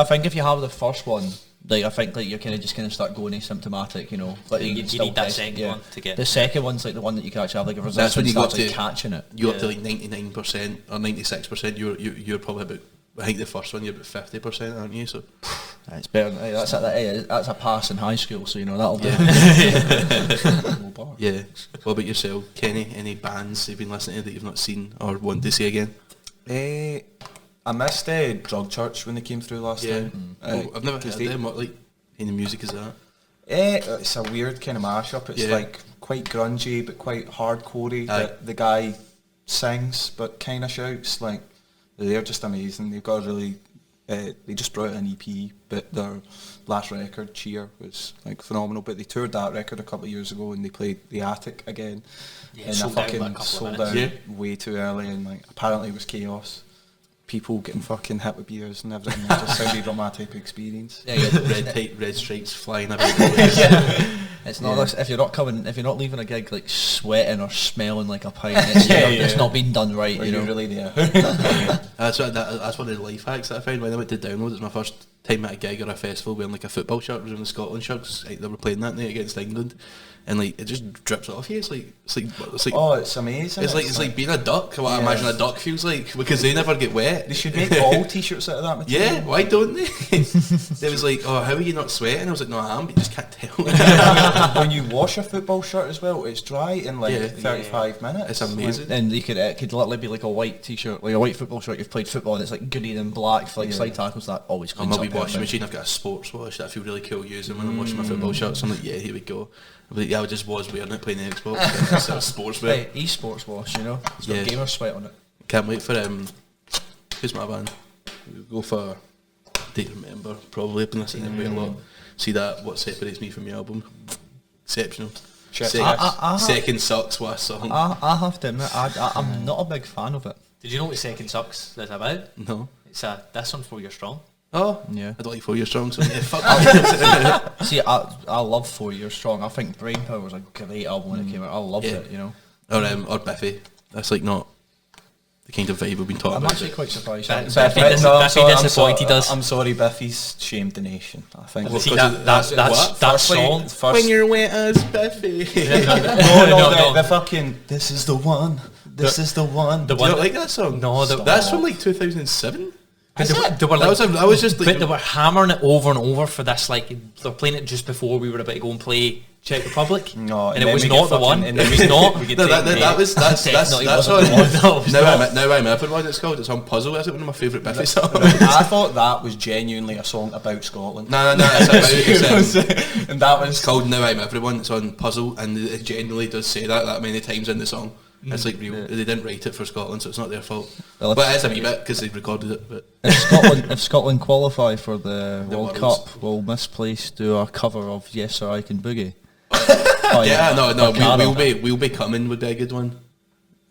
Speaker 1: think if you have the first one, like I think like you're kind of start going asymptomatic, you know. But
Speaker 3: you need that second one to get.
Speaker 1: The second one's like the one that you can actually have like a resistance.
Speaker 2: That's when you got to
Speaker 1: catching it.
Speaker 2: You up to like 99% or 96%. You're probably about. I think the first one you're about 50%, aren't you? So
Speaker 1: it's better. That's a pass in high school, so you know that'll do.
Speaker 2: Yeah. What about yourself, Kenny? Any bands you've been listening to that you've not seen or want to see again?
Speaker 5: I missed Drug Church when they came through last time.
Speaker 2: I've never heard them. What kind of music is that?
Speaker 5: It's a weird kind of mashup. It's like quite grungy but quite hardcorey. The guy sings but kind of shouts. Like, they're just amazing. They've got a really they just brought out an EP, but their last record, Cheer, was like phenomenal. But they toured that record a couple of years ago and they played The Attic again, and
Speaker 3: sold
Speaker 5: out way too early, and like apparently it was chaos. People getting fucking hit with beers and everything. It just sounded like my type of experience.
Speaker 2: Yeah, red stripes flying everywhere.
Speaker 1: It's not if you're not leaving a gig like sweating or smelling like a pint, it's not been done right.
Speaker 5: Are you really there?
Speaker 2: That's one of the life hacks that I found when I went to Download. It was my first time at a gig or a festival wearing like a football shirt. It was in the Scotland shirts. They were playing that night against England, and like it just drips off you. It's like
Speaker 5: oh, it's amazing.
Speaker 2: It's like being a duck. What I imagine a duck feels like, because they never get wet.
Speaker 5: They should make all t-shirts out of that material.
Speaker 2: Yeah, why don't they? They was like, oh, how are you not sweating? I was like, no, I am, but you just can't tell.
Speaker 5: When you wash a football shirt as well, it's dry in like 35 minutes.
Speaker 2: It's amazing.
Speaker 1: And you could literally be like a white t-shirt, like a white football shirt. You've played football and it's like green and black for like slide tackles. That always cleans up.
Speaker 2: On my wee washing machine, I've got a sports wash that I feel really cool using when I'm washing my football shirts. I'm like, yeah, here we go. But yeah, I just was wearing it playing the Xbox. It's a sports wear.
Speaker 1: Hey, esports wash, you know. It's got gamer sweat on it.
Speaker 2: Can't wait for who's my band? We'll go for Don't Remember. Probably been listening to it a lot. See that What Separates Me from Your album. Exceptional. Second Sucks, what a song.
Speaker 1: I have to admit, I'm not a big fan of it.
Speaker 3: Did you know what Second Sucks is about?
Speaker 2: No.
Speaker 3: It's this one's 4 Year Strong.
Speaker 2: Oh,
Speaker 1: yeah.
Speaker 2: I don't like 4 Year Strong, so yeah, fuck.
Speaker 1: See, I love 4 Year Strong. I think Brain Power was a great album when it came out. I loved it, you know.
Speaker 2: Or Biffy. That's like not the kind of vibe we've been talking about.
Speaker 1: I'm actually quite surprised.
Speaker 3: Biffy disappointed us.
Speaker 5: I'm sorry, Biffy's shamed the nation, I think.
Speaker 3: See, that song.
Speaker 2: When you're wet as Biffy.
Speaker 5: No, the fucking, this is the one. This is the one.
Speaker 2: Do you not like that song?
Speaker 3: No,
Speaker 2: that's from like 2007.
Speaker 3: They were hammering it over and over for this. Like, they were playing it just before we were about to go and play Czech Republic.
Speaker 5: No,
Speaker 3: and it was not the one. It was not.
Speaker 2: That's on. Now I'm Everyone. It's called. It's on Puzzle. That's one of my favourite Biffy songs.
Speaker 5: I thought that was genuinely a song about Scotland.
Speaker 2: No. It's about.
Speaker 5: And that was
Speaker 2: called Now I'm Everyone. It's on Puzzle, and it genuinely does say that many times in the song. It's like real. They didn't write it for Scotland, so it's not their fault. Well, but it's a wee bit because they recorded it. But
Speaker 1: if Scotland qualify for the World Cup, will Misplaced do a cover of Yes Sir I Can Boogie? We'll be coming would be a good one.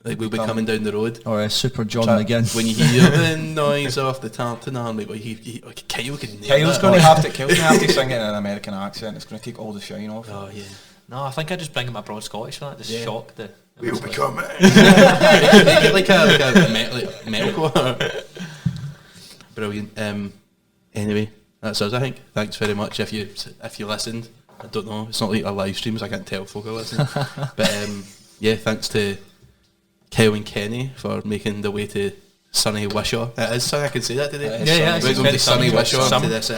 Speaker 1: Like, we'll be coming down the road. Or Super John again.
Speaker 2: When you hear the noise off the Tartan Army, Kyle can nail
Speaker 5: Kyle's going to have to sing it in an American accent. It's going to take all the shine off.
Speaker 2: Oh yeah.
Speaker 3: No, I think I just bring in my broad Scottish for that. Just shock the.
Speaker 2: We'll be coming. Make it like a metalcore. Brilliant. Anyway, that's us. I think. Thanks very much if you listened. I don't know. It's not like a live stream, so I can't tell folk are listening. But yeah, thanks to Kyle and Kenny for making the way to sunny Wishaw. It is sunny. I can say that today. We're going to sunny Wishaw to this.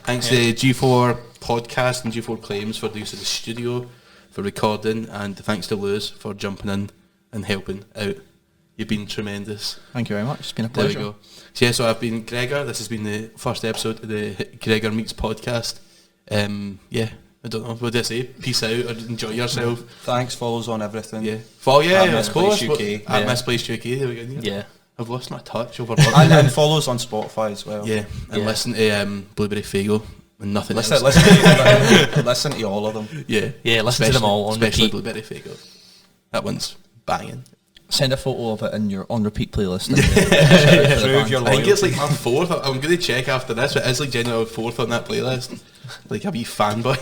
Speaker 2: Thanks to G4 Podcast and G4 Claims for the use of the studio, for recording, and thanks to Lewis for jumping in and helping out. You've been tremendous.
Speaker 1: Thank you very much. It's been a pleasure.
Speaker 2: There we go. So yeah, so I've been Gregor. This has been the first episode of the Gregor Meets podcast. Yeah, I don't know. What do I say? Peace out or enjoy yourself.
Speaker 5: Thanks. Follows on everything.
Speaker 2: Yeah. Of course.
Speaker 5: UK.
Speaker 2: At Misplaced UK. There we go.
Speaker 3: Yeah.
Speaker 2: I've lost my touch over.
Speaker 5: and follows on Spotify as well.
Speaker 2: Yeah. And listen to Blueberry Fago. And nothing else.
Speaker 5: Listen to all of them.
Speaker 2: Yeah,
Speaker 3: listen to them all on
Speaker 2: especially
Speaker 3: repeat.
Speaker 2: Blueberry Fago. That one's banging.
Speaker 1: Send a photo of it in your on repeat playlist.
Speaker 5: Prove your
Speaker 2: I think it's like my fourth. I'm going to check after this, but it's like generally fourth on that playlist. Like a wee fanboy.